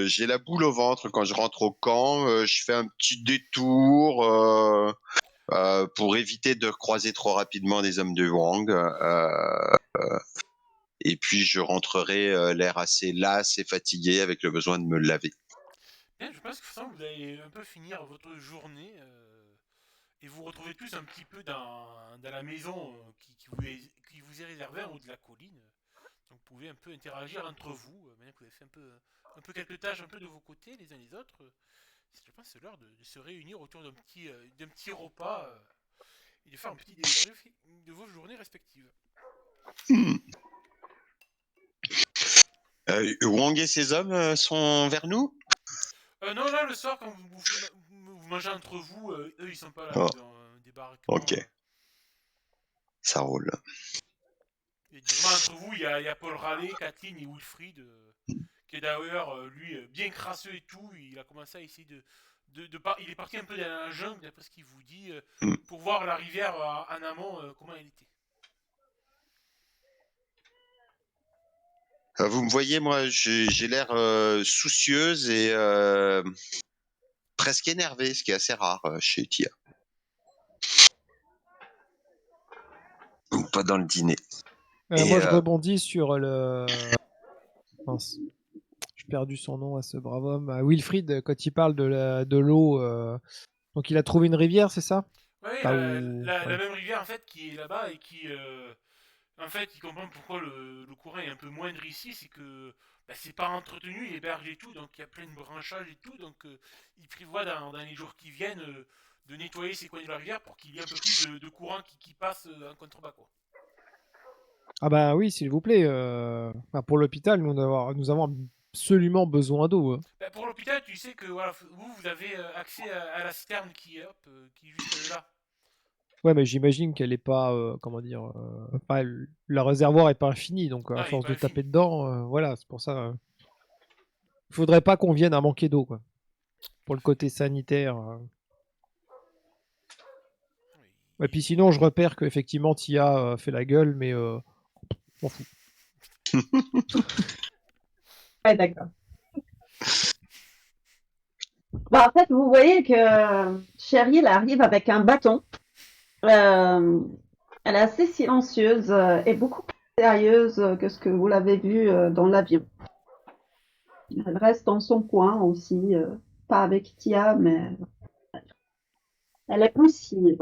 J'ai la boule au ventre quand je rentre au camp. Je fais un petit détour pour éviter de croiser trop rapidement des hommes de Wang. Et puis je rentrerai l'air assez las et fatigué avec le besoin de me laver. Bien, je pense que ça, vous allez un peu finir votre journée et vous retrouvez tous un petit peu dans la maison qui vous est réservée en haut de la colline. Donc vous pouvez un peu interagir entre vous. Maintenant que vous avez fait un peu quelques tâches un peu de vos côtés, les uns les autres. Je pense que c'est l'heure de se réunir autour d'un petit repas et de faire un petit débrief de vos journées respectives. Wang et ses hommes sont vers nous? Non, là, le soir, quand vous mangez entre vous, eux, ils sont pas là, Oh, ils ont des baraquements. ok. Ça roule. Et directement entre vous, il y a Paul Raleigh, Kathleen et Wilfried, qui est d'ailleurs, lui, bien crasseux et tout. Il a commencé à essayer il est parti un peu dans la jungle, d'après ce qu'il vous dit, Mm. pour voir la rivière en amont, comment elle était. Vous me voyez, moi, j'ai l'air soucieuse et presque énervée, ce qui est assez rare chez Tia. Ou pas dans le dîner. Et, moi, je rebondis sur le. Mince. J'ai perdu son nom à ce brave homme. À Wilfried, quand il parle de l'eau. Donc, il a trouvé une rivière, c'est ça? Oui, Là la, où... la- ouais. la même rivière, en fait, qui est là-bas et qui, en fait, il comprend pourquoi le courant est un peu moindre ici, c'est que c'est pas entretenu, les berges et tout, donc il y a plein de branchages et tout, donc il prévoit dans les jours qui viennent de nettoyer ces coins de la rivière pour qu'il y ait un peu plus de courant qui passe en contrebas, quoi. Ah bah oui, s'il vous plaît. Pour l'hôpital, nous avons absolument besoin d'eau. Hein. Pour l'hôpital, tu sais que voilà, vous avez accès à la citerne qui est juste là. Ouais, mais j'imagine qu'elle est pas, comment dire, le réservoir est pas infini, donc Non, à il est force pas de infini. taper dedans, voilà, c'est pour ça. Il faudrait pas qu'on vienne à manquer d'eau, quoi. Pour le côté sanitaire. Et puis sinon, je repère qu'effectivement Tia fait la gueule, mais m'en fous. Ouais, d'accord. Bah, en fait, vous voyez que Cheryl arrive avec un bâton. Elle est assez silencieuse et beaucoup plus sérieuse que ce que vous l'avez vu dans l'avion. Elle reste dans son coin aussi, pas avec Tia, mais Elle est poussive.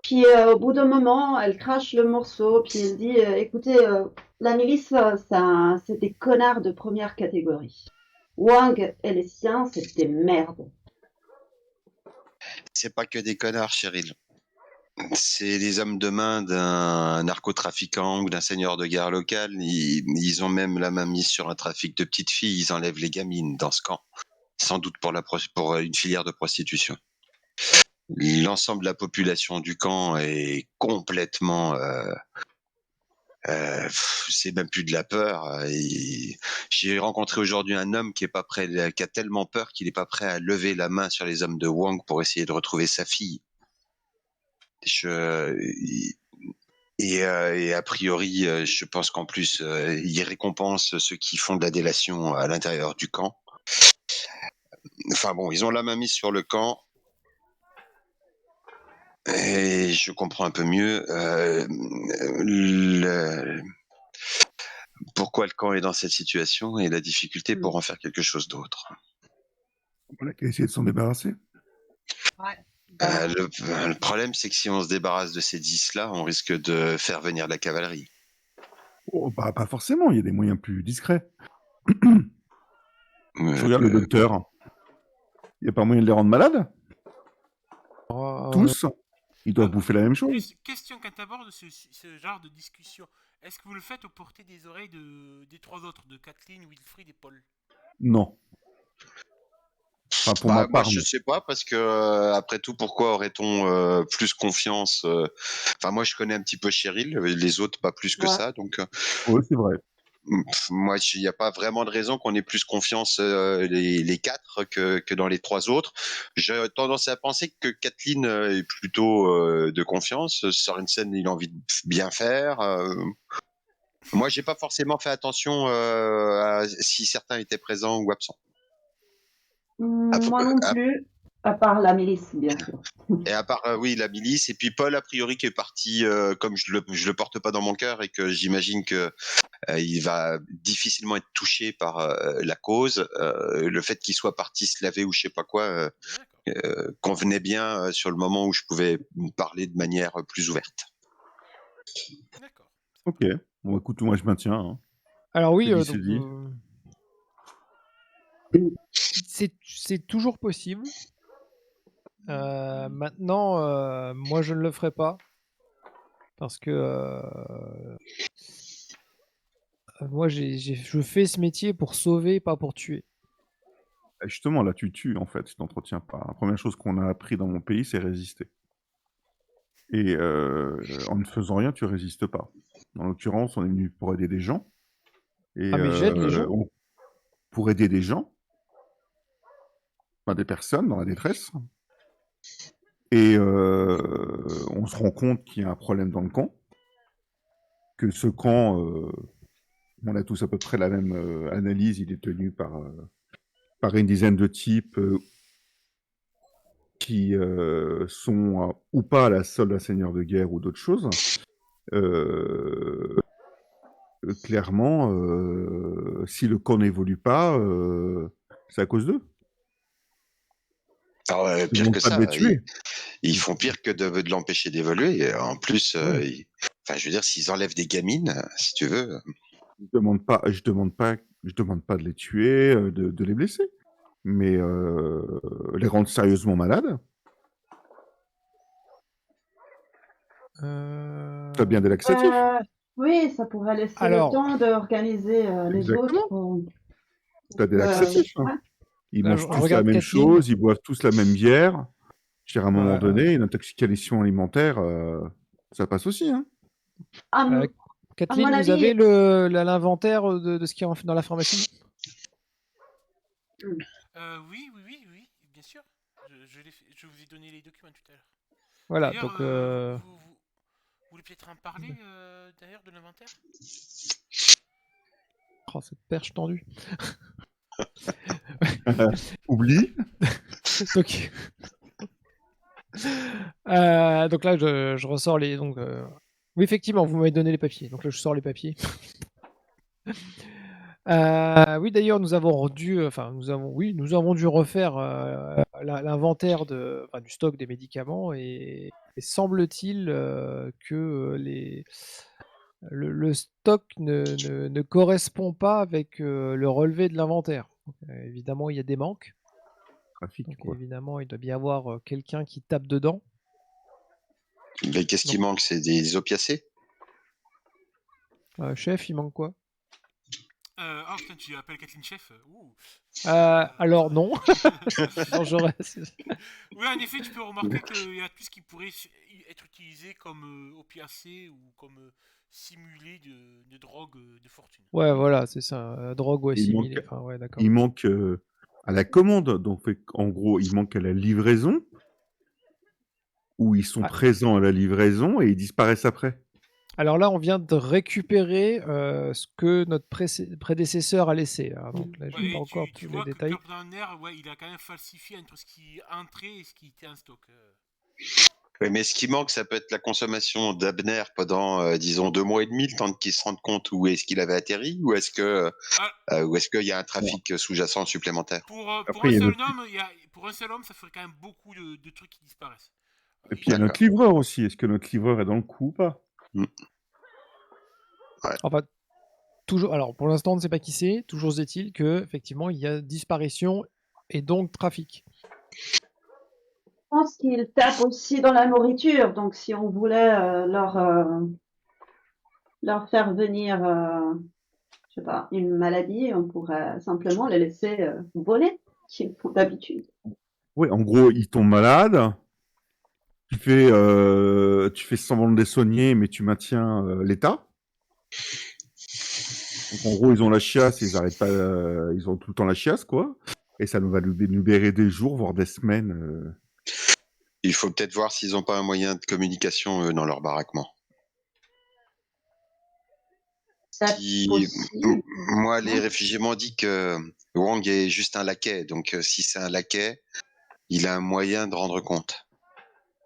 Puis au bout d'un moment, elle crache le morceau, puis elle dit écoutez, la milice, c'est des connards de première catégorie. Wang et les siens, c'est des merdes. C'est pas que des connards, Cheryl. C'est les hommes de main d'un narcotrafiquant ou d'un seigneur de guerre local. Ils ont même la main mise sur un trafic de petites filles. Ils enlèvent les gamines dans ce camp. Sans doute pour une filière de prostitution. L'ensemble de la population du camp est complètement... c'est même plus de la peur. J'ai rencontré aujourd'hui un homme qui a tellement peur qu'il est pas prêt à lever la main sur les hommes de Wang pour essayer de retrouver sa fille. Et a priori, je pense qu'en plus, il récompense ceux qui font de la délation à l'intérieur du camp. Enfin bon, ils ont la main mise sur le camp. Et je comprends un peu mieux pourquoi le camp est dans cette situation et la difficulté pour en faire quelque chose d'autre. On a qu'à essayer de s'en débarrasser. Le problème, c'est que si on se débarrasse de ces 10-là, on risque de faire venir la cavalerie. Oh, bah, pas forcément, il y a des moyens plus discrets. Je regarde le docteur. Il n'y a pas moyen de les rendre malades? Tous? Ils doivent bouffer la même chose. Juste question quand tu abordes ce genre de discussion. Est-ce que vous le faites au portée des oreilles des trois autres, de Kathleen, Wilfried et Paul? Non. Enfin, pour ma part, moi, je sais pas, parce que après tout, pourquoi aurait-on plus confiance Enfin, moi, je connais un petit peu Cheryl, les autres pas plus que ça, donc. Oui, c'est vrai. Moi, il n'y a pas vraiment de raison qu'on ait plus confiance les quatre que dans les trois autres. J'ai tendance à penser que Kathleen est plutôt de confiance. Sorensen, il a envie de bien faire. Moi, j'ai pas forcément fait attention à si certains étaient présents ou absents. Moi non plus, à part la milice, bien sûr. Et à part, oui, la milice, et puis Paul, a priori, qui est parti, comme je le porte pas dans mon cœur, et que j'imagine que il va difficilement être touché par la cause, le fait qu'il soit parti se laver ou je sais pas quoi, convenait bien sur le moment où je pouvais parler de manière plus ouverte. D'accord. Ok. Bon, écoute, moi, je maintiens. Hein. Alors oui, C'est dit, c'est toujours possible. Maintenant, moi je ne le ferai pas parce que moi je fais ce métier pour sauver, pas pour tuer. Justement, là, tu tues, en fait, tu t'entretiens pas. La première chose qu'on a appris dans mon pays, c'est résister. Et en ne faisant rien, tu résistes pas. En l'occurrence, on est venu pour aider des gens. Et Ah mais j'aide les gens. pour aider des gens, des personnes dans la détresse. Et on se rend compte qu'il y a un problème dans le camp, que ce camp, on a tous à peu près la même analyse, il est tenu par une dizaine de types qui sont ou pas à la solde d'un seigneur de guerre ou d'autres choses. Clairement, si le camp n'évolue pas, c'est à cause d'eux. Alors, pire que pas de ça, les tuer. ils font pire que de l'empêcher d'évoluer. Et en plus, Ouais. enfin, je veux dire, s'ils enlèvent des gamines, si tu veux. Je demande pas de les tuer, de les blesser, mais les rendre sérieusement malades. T'as bien des laxatifs. Oui, ça pourrait laisser Alors, le temps d'organiser les Exactement. autres. T'as des laxatifs. Ouais. Ils Là, mangent je tous la regarde même Kathleen. chose, ils boivent tous la même bière. Je veux dire, à un moment Ouais. donné, une intoxication alimentaire, ça passe aussi. Hein. Kathleen, mon vous avis- avez l'inventaire de ce qu'il y a dans la pharmacie? Oui, bien sûr. Je vous ai donné les documents tout à l'heure. Voilà, D'ailleurs, donc vous voulez peut-être en parler d'ailleurs de l'inventaire? oh, cette perche tendue. Oublie. Donc, donc là, je ressors les. Donc, oui, effectivement, vous m'avez donné les papiers. Donc là, je sors les papiers. Oui, d'ailleurs, nous avons dû refaire l'inventaire du stock des médicaments et semble-t-il que le stock ne correspond pas avec le relevé de l'inventaire. Donc, évidemment, il y a des manques. Trafic, Donc, quoi. évidemment, il doit bien y avoir quelqu'un qui tape dedans. Mais qu'est-ce qui manque? C'est des opiacés? Chef, il manque quoi? Ah putain, tu appelles Kathleen Chef? Ouh. Alors non. Non, Oui, en effet, tu peux remarquer qu'il y a tout ce qui pourrait être utilisé comme opiacé ou comme simulé de drogue de fortune. Ouais, voilà, c'est ça. Drogue ou Il assimilé. manque, Enfin, ouais, d'accord. il manque à la commande. Donc, en gros, il manque à la livraison, où ils sont Ah. présents à la livraison et ils disparaissent après. Alors là, on vient de récupérer ce que notre prédécesseur a laissé. Alors, donc là, je Ouais, n'ai et pas encore tu tous les vois que détails. Kerner, ouais, il a quand même falsifié entre ce qui entrait et ce qui était en stock. Oui, mais ce qui manque, ça peut être la consommation d'Abner pendant, disons, 2 mois et demi, le temps qu'il se rende compte où est-ce qu'il avait atterri, ou est-ce qu'il y a un trafic sous-jacent supplémentaire? Pour Après, un il y a seul notre... homme, pour un seul homme, ça ferait quand même beaucoup de trucs qui disparaissent. Et puis, il y a notre livreur aussi. Est-ce que notre livreur est dans le coup ou pas? Enfin, toujours. Alors, pour l'instant, on ne sait pas qui c'est. Toujours est-il que, effectivement, il y a disparition et donc trafic. Je pense qu'ils tapent aussi dans la nourriture. Donc, si on voulait leur faire venir, je sais pas, une maladie, on pourrait simplement les laisser voler, qu'ils font d'habitude. Oui, en gros, ils tombent malades. Tu fais semblant de les soigner, mais tu maintiens l'état. Donc, en gros, ils ont la chiasse, ils arrêtent pas, ils ont tout le temps la chiasse, quoi. Et ça nous va nous libérer des jours, voire des semaines. Il faut peut-être voir s'ils n'ont pas un moyen de communication, eux, dans leur baraquement. Moi, les réfugiés m'ont dit que Wang est juste un laquais. Donc, si c'est un laquais, il a un moyen de rendre compte.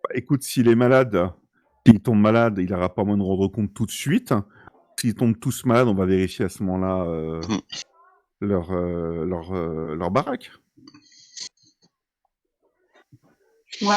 Bah, écoute, s'il est malade, s'il tombe malade, il n'aura pas moyen de rendre compte tout de suite. S'ils tombent tous malades, on va vérifier à ce moment-là leur baraque. Ouais.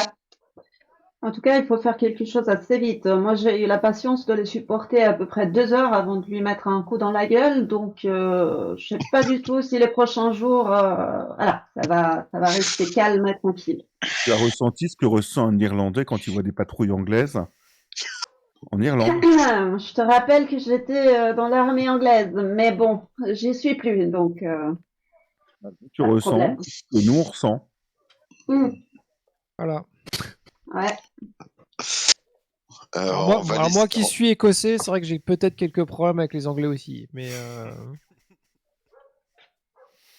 En tout cas, il faut faire quelque chose assez vite. Moi, j'ai eu la patience de les supporter à peu près 2 heures avant de lui mettre un coup dans la gueule. Donc, je sais pas du tout si les prochains jours, voilà, ça va rester calme et tranquille. Tu as ressenti ce que ressent un Irlandais quand il voit des patrouilles anglaises en Irlande? Je te rappelle que j'étais dans l'armée anglaise, mais bon, j'y suis plus, donc Tu pas de ressens problème. ce que nous on ressent. Voilà. Ouais. Alors moi qui suis écossais, c'est vrai que j'ai peut-être quelques problèmes avec les Anglais aussi, mais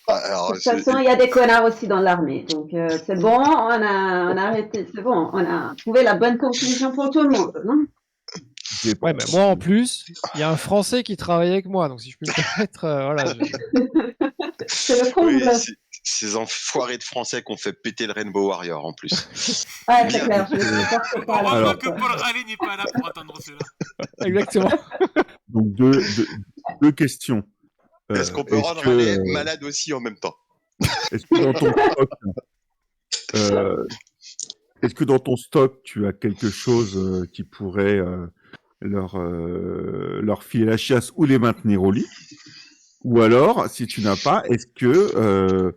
De toute façon, il y a des connards aussi dans l'armée, donc c'est bon, on a arrêté, c'est bon, on a trouvé la bonne conclusion pour tout le monde, non? Ouais, mais moi en plus, il y a un Français qui travaille avec moi, donc si je peux me permettre, voilà. C'est le comble. Oui, ces enfoirés de Français qui ont fait péter le Rainbow Warrior en plus. Ouais, c'est clair, je ne supporte pas. Heureusement que Paul Raleigh n'est pas là pour entendre cela. Exactement. Donc deux questions. Est-ce qu'on peut rendre Raleigh malade aussi en même temps? Est-ce que dans ton stock, est-ce que dans ton stock, tu as quelque chose qui pourrait leur filer la chiasse ou les maintenir au lit? Ou alors, si tu n'as pas, est-ce que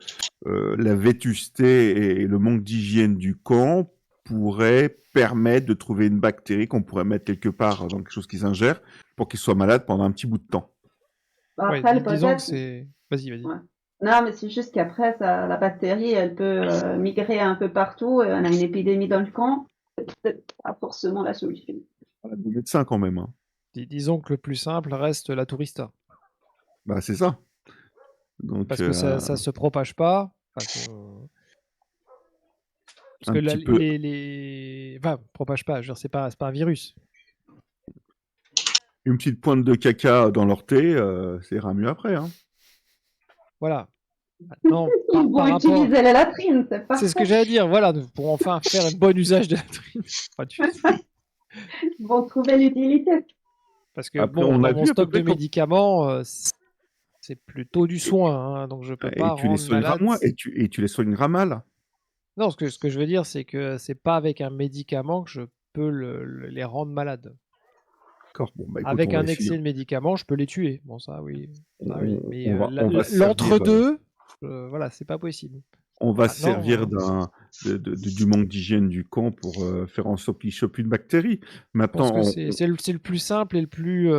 la vétusté et le manque d'hygiène du camp pourraient permettre de trouver une bactérie qu'on pourrait mettre quelque part dans quelque chose qu'ils ingèrent pour qu'ils soient malades pendant un petit bout de temps? Après, Ouais, le disons que peut-être. c'est. Vas-y. Ouais. Non, mais c'est juste qu'après, la bactérie, elle peut migrer un peu partout. Et on a une épidémie dans le camp. C'est peut-être pas forcément la solution. Voilà, le médecin quand même. Hein. Disons que le plus simple reste la tourista. Bah, c'est ça. Donc, parce que ça se propage pas. Parce que enfin, propage pas. Je veux dire, c'est pas un virus. Une petite pointe de caca dans leur thé, ça ira mieux après. Hein. Voilà. Maintenant, Ils vont utiliser la latrine, c'est pas. C'est ce que j'allais dire. Voilà, pour enfin faire un bon usage de la latrine. Ils vont trouver l'utilité. Parce que après, bon, on a dans mon vu stock de médicaments, C'est plutôt du soin, hein, donc je peux pas Et tu les rendre soigneras malade. moins, et tu les soigneras mal. Non, ce que je veux dire, c'est que c'est pas avec un médicament que je peux les rendre malades. D'accord, bon, bah écoute, Avec on va un essayer. excès de médicaments, je peux les tuer. Bon, ça oui. Ça, oui. Mais On va se servir, l'entre-deux, voilà, c'est pas possible. on va se Maintenant, servir du manque d'hygiène du camp pour faire en sorte qu'il chope une bactérie. je pense Maintenant, que c'est le plus simple et le plus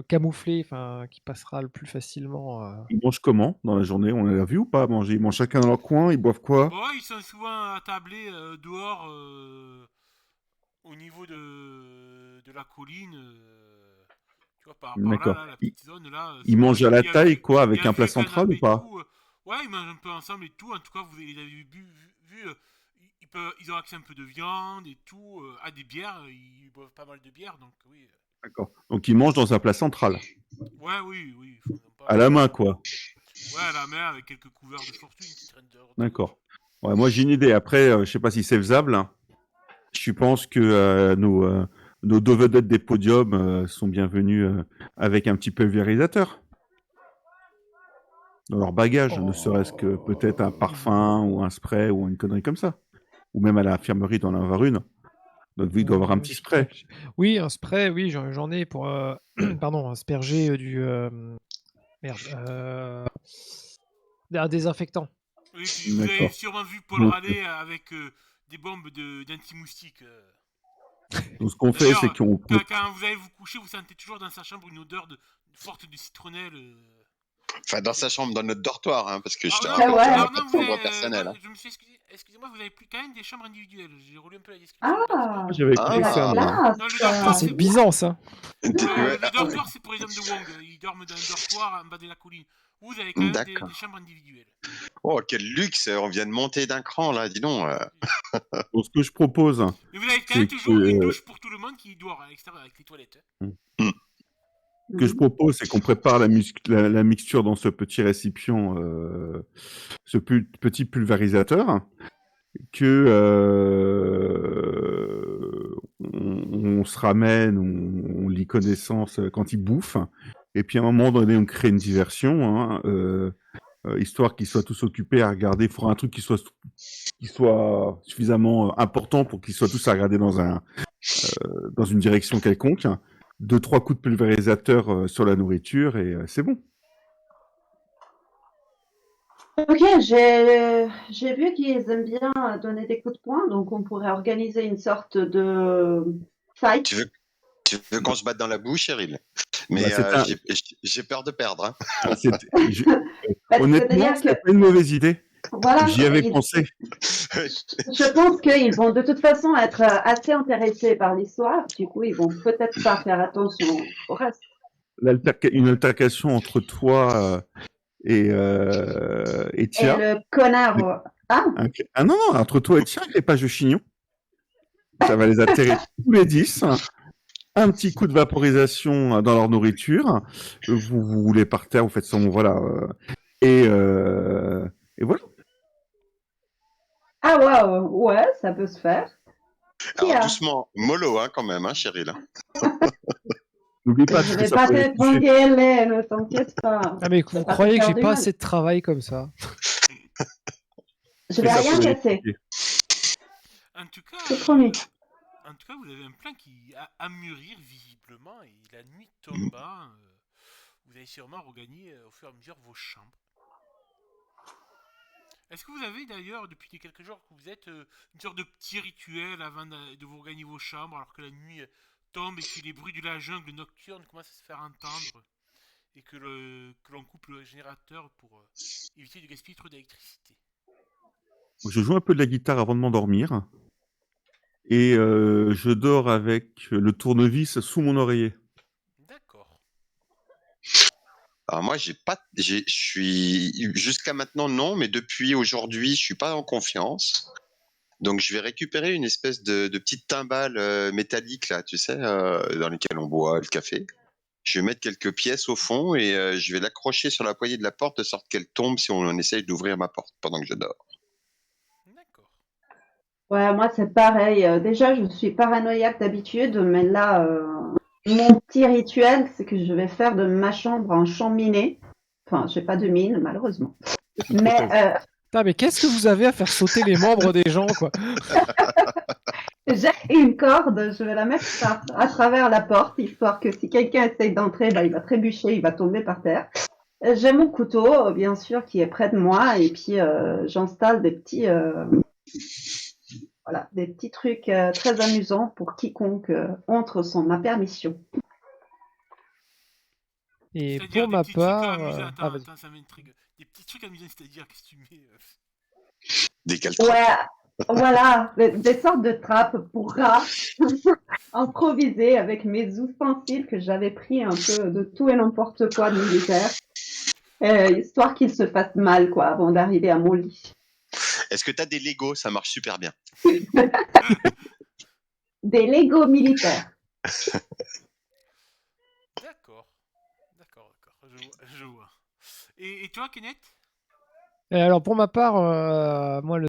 camouflé, enfin, qui passera le plus facilement. ils mangent comment dans la journée? On l'a vu ou pas manger? Ils mangent chacun dans leur coin, ils boivent quoi? Bon, ils sont souvent attablés dehors au niveau de la colline. Tu vois, par là, D'accord. là, la petite zone là. Ils Souvent, mangent à la il y a taille, quoi, il y avec a un un plat vieux central ou canapé et pas? tout. Ouais, ils mangent un peu ensemble et tout. En tout cas, vous les avez vu ils ont accès un peu de viande et tout, à des bières. Ils boivent pas mal de bières, donc oui. D'accord. Donc ils mangent dans un plat central, Ouais, oui. Ils font à la main, quoi. Ouais, à la mer avec quelques couverts de fortune qui traînent dehors. D'accord. Ouais, moi j'ai une idée. Après, je sais pas si c'est faisable, hein. Je pense que nos deux vedettes des podiums sont bienvenus avec un petit pulvérisateur dans leur bagage, ne serait-ce que peut-être un parfum ou un spray ou une connerie comme ça. Ou même à l'infirmerie d'en avoir une. Donc il doit avoir un petit spray. Oui, un spray, oui, j'en ai pour pardon, asperger un désinfectant. Oui, puis vous avez D'accord. sûrement vu Paul Donc, Rallet avec des bombes d'anti-moustiques. Donc ce qu'on fait, D'ailleurs, c'est qu'on quand vous allez vous coucher, vous sentez toujours dans sa chambre une odeur forte de citronnelle. Enfin, dans sa chambre, dans notre dortoir, hein, parce que je te Ah, rappelle ouais. qu'on n'a alors pas non, de vous chambre avez, personnelle. non, Hein. je me suis excusé. Excusez-moi, vous avez plus quand même des chambres individuelles. J'ai relu un peu la description. Ah, j'avais écouté Ah. ça, moi. classe. Non, le Ah, dortoir, c'est c'est Byzance, hein. Ouais, le dortoir, c'est pour les hommes de Wong. Ils dorment dans un dortoir en bas de la colline. Vous avez quand même D'accord. des chambres individuelles. Oh, quel luxe! On vient de monter d'un cran, là, dis donc. Donc ce que je propose, Mais vous avez quand c'est même toujours que, une douche pour tout le monde qui dort à l'extérieur avec les toilettes. ce que je propose, c'est qu'on prépare la mixture dans ce petit récipient, ce petit pulvérisateur, que on se ramène, on lit connaissance quand il bouffe, et puis à un moment donné, on crée une diversion, hein, histoire qu'ils soient tous occupés à regarder. Il faudra un truc qui soit suffisamment important pour qu'ils soient tous à regarder dans une direction quelconque. 2-3 coups de pulvérisateur sur la nourriture et c'est bon. Ok, j'ai vu qu'ils aiment bien donner des coups de poing, donc on pourrait organiser une sorte de fight. Tu veux qu'on se batte dans la boue, Cheryl? Mais Bah, j'ai peur de perdre. Hein. Honnêtement, C'est-à-dire c'est pas une mauvaise idée. voilà, J'y avais pensé. je pense qu'ils vont de toute façon être assez intéressés par l'histoire, du coup ils vont peut-être pas faire attention au reste. Une altercation entre toi et Et Tia. le connard... Ah, Ah non, entre toi et Tia, les pages de chignon. Ça va les atterrir tous les 10. Un petit coup de vaporisation dans leur nourriture. Vous roulez par terre, vous faites ça, voilà. Et voilà. ah waouh, ouais, ça peut se faire. Alors Tia. doucement, mollo hein, quand même, hein, Cheryl. N'oublie pas Je que vais ça pas peut t'être engueulé, ne t'inquiète pas. Ah, mais Ça vous va croyez te que faire j'ai du pas mal. assez de travail comme ça? Je vais rien casser, En tout cas, c'est promis. En tout cas, vous avez un plan qui a mûrir visiblement et la nuit tombant, vous allez sûrement regagner au fur et à mesure vos chambres. Est-ce que vous avez d'ailleurs, depuis quelques jours que vous êtes, une sorte de petit rituel avant de vous regagner vos chambres alors que la nuit tombe et que les bruits de la jungle nocturne commencent à se faire entendre et que l'on coupe le générateur pour éviter de gaspiller trop d'électricité? Je joue un peu de la guitare avant de m'endormir. Et je dors avec le tournevis sous mon oreiller. D'accord. Alors moi, je suis jusqu'à maintenant non, mais depuis aujourd'hui, je suis pas en confiance. Donc je vais récupérer une espèce de petite timbale métallique là, tu sais, dans lesquelles on boit le café. Je vais mettre quelques pièces au fond et je vais l'accrocher sur la poignée de la porte de sorte qu'elle tombe si on essaye d'ouvrir ma porte pendant que je dors. D'accord. Ouais, moi c'est pareil. Déjà, je suis paranoïaque d'habitude, mais là, mon petit rituel, c'est que je vais faire de ma chambre un champ miné. Enfin, j'ai pas de mine, malheureusement. Mais Putain, mais qu'est-ce que vous avez à faire sauter les membres des gens, quoi? j'ai une corde, je vais la mettre à travers la porte, histoire que si quelqu'un essaye d'entrer, bah, il va trébucher, il va tomber par terre. J'ai mon couteau, bien sûr, qui est près de moi, et puis j'installe voilà, des petits trucs très amusants pour quiconque entre sans ma permission. Et C'est-à-dire pour des ma petits trucs part, amusants. Attends, vas-y. attends, ça m'intrigue. Des petits trucs amusants, c'est-à-dire, qu'est-ce que tu mets Des caltrops. Ouais, voilà, des sortes de trappes pour rats improvisées avec mes ustensiles que j'avais pris un peu de tout et n'importe quoi de militaire, histoire qu'ils se fassent mal, quoi, avant d'arriver à mon lit. Est-ce que tu as des Lego? Ça marche super bien. Des Lego militaires. D'accord. D'accord. Je vois. Et toi, Kenneth? Et alors pour ma part, moi